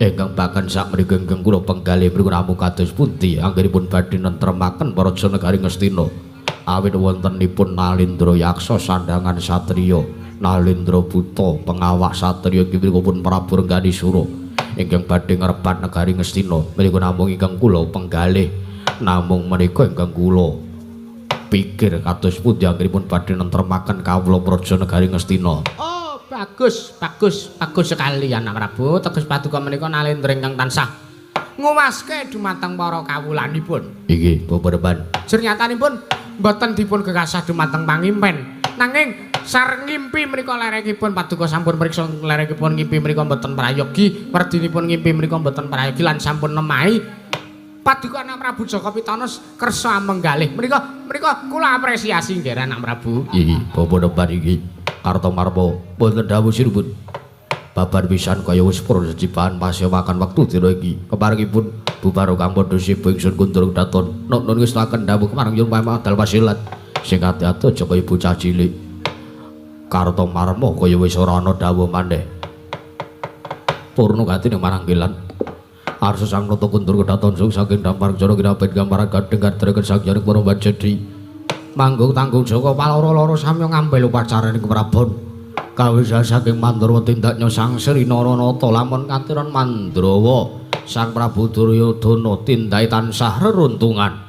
Ingkang bakan sak menika ingkang kula penggalih menika namung kados pundi anggenipun badhe nentremaken para Negari Ngastina. Awit wontenipun Nalindra Yaksa sandangan satriya, Nalindra Buta pengawak satriya inggih menika pun Prabu Rengganisura ingkang badhe ngrebat Negari Ngastina. Menika namung ingkang kula penggalih, namung menika ingkang kula pikir kados pundi anggenipun badhe nentremaken kawula praja Negari Ngastina. bagus sekali Anak Prabu. Teges Paduka menika Nalindra ingkang tansah nguwaske dumateng para kawulanipun. Inggih, Bapak Demban. Jernyatanipun boten dipun gekasah dumateng pangimpen. Nanging sareng ngimpi menika lerekipun Paduka sampun mriksa lerekipun ngimpi menika boten prayogi, werdinipun ngimpi menika boten prayogi lan sampun nemahi Paduka Anak Prabu Jaka Pitana kersa menggalih. Menika kula apresiasi nggih Anak Prabu. Iki bapa nebar iki Kartomarma boten dawuh sinebut. Babar pisan kaya wis purun secipan pasewakan wektu dina iki. Keparengipun bubaro kang padha sibuk ingsun kundur daton. Nun ngestaken dawuh kemareng yen dal pasilat. Sing ati-ati aja kaya bocah cilik. Kartomarma kaya wis ora ana dawuh maneh. Purna katine maranggilan. Arsa sang nata kundur kedaton sung saking dampar jana kinapit gambaran gadheng kadreken sang jaring Prabu Jadi. Manggung tanggung Jaka paloro-loro samya ngambil upacaraning keprabon. Kawisan saking Mandurawa tindaknya sang Sri Naranata lamun katiran Mandrawa sang Prabu Duryudana tindake tansah reruntungan.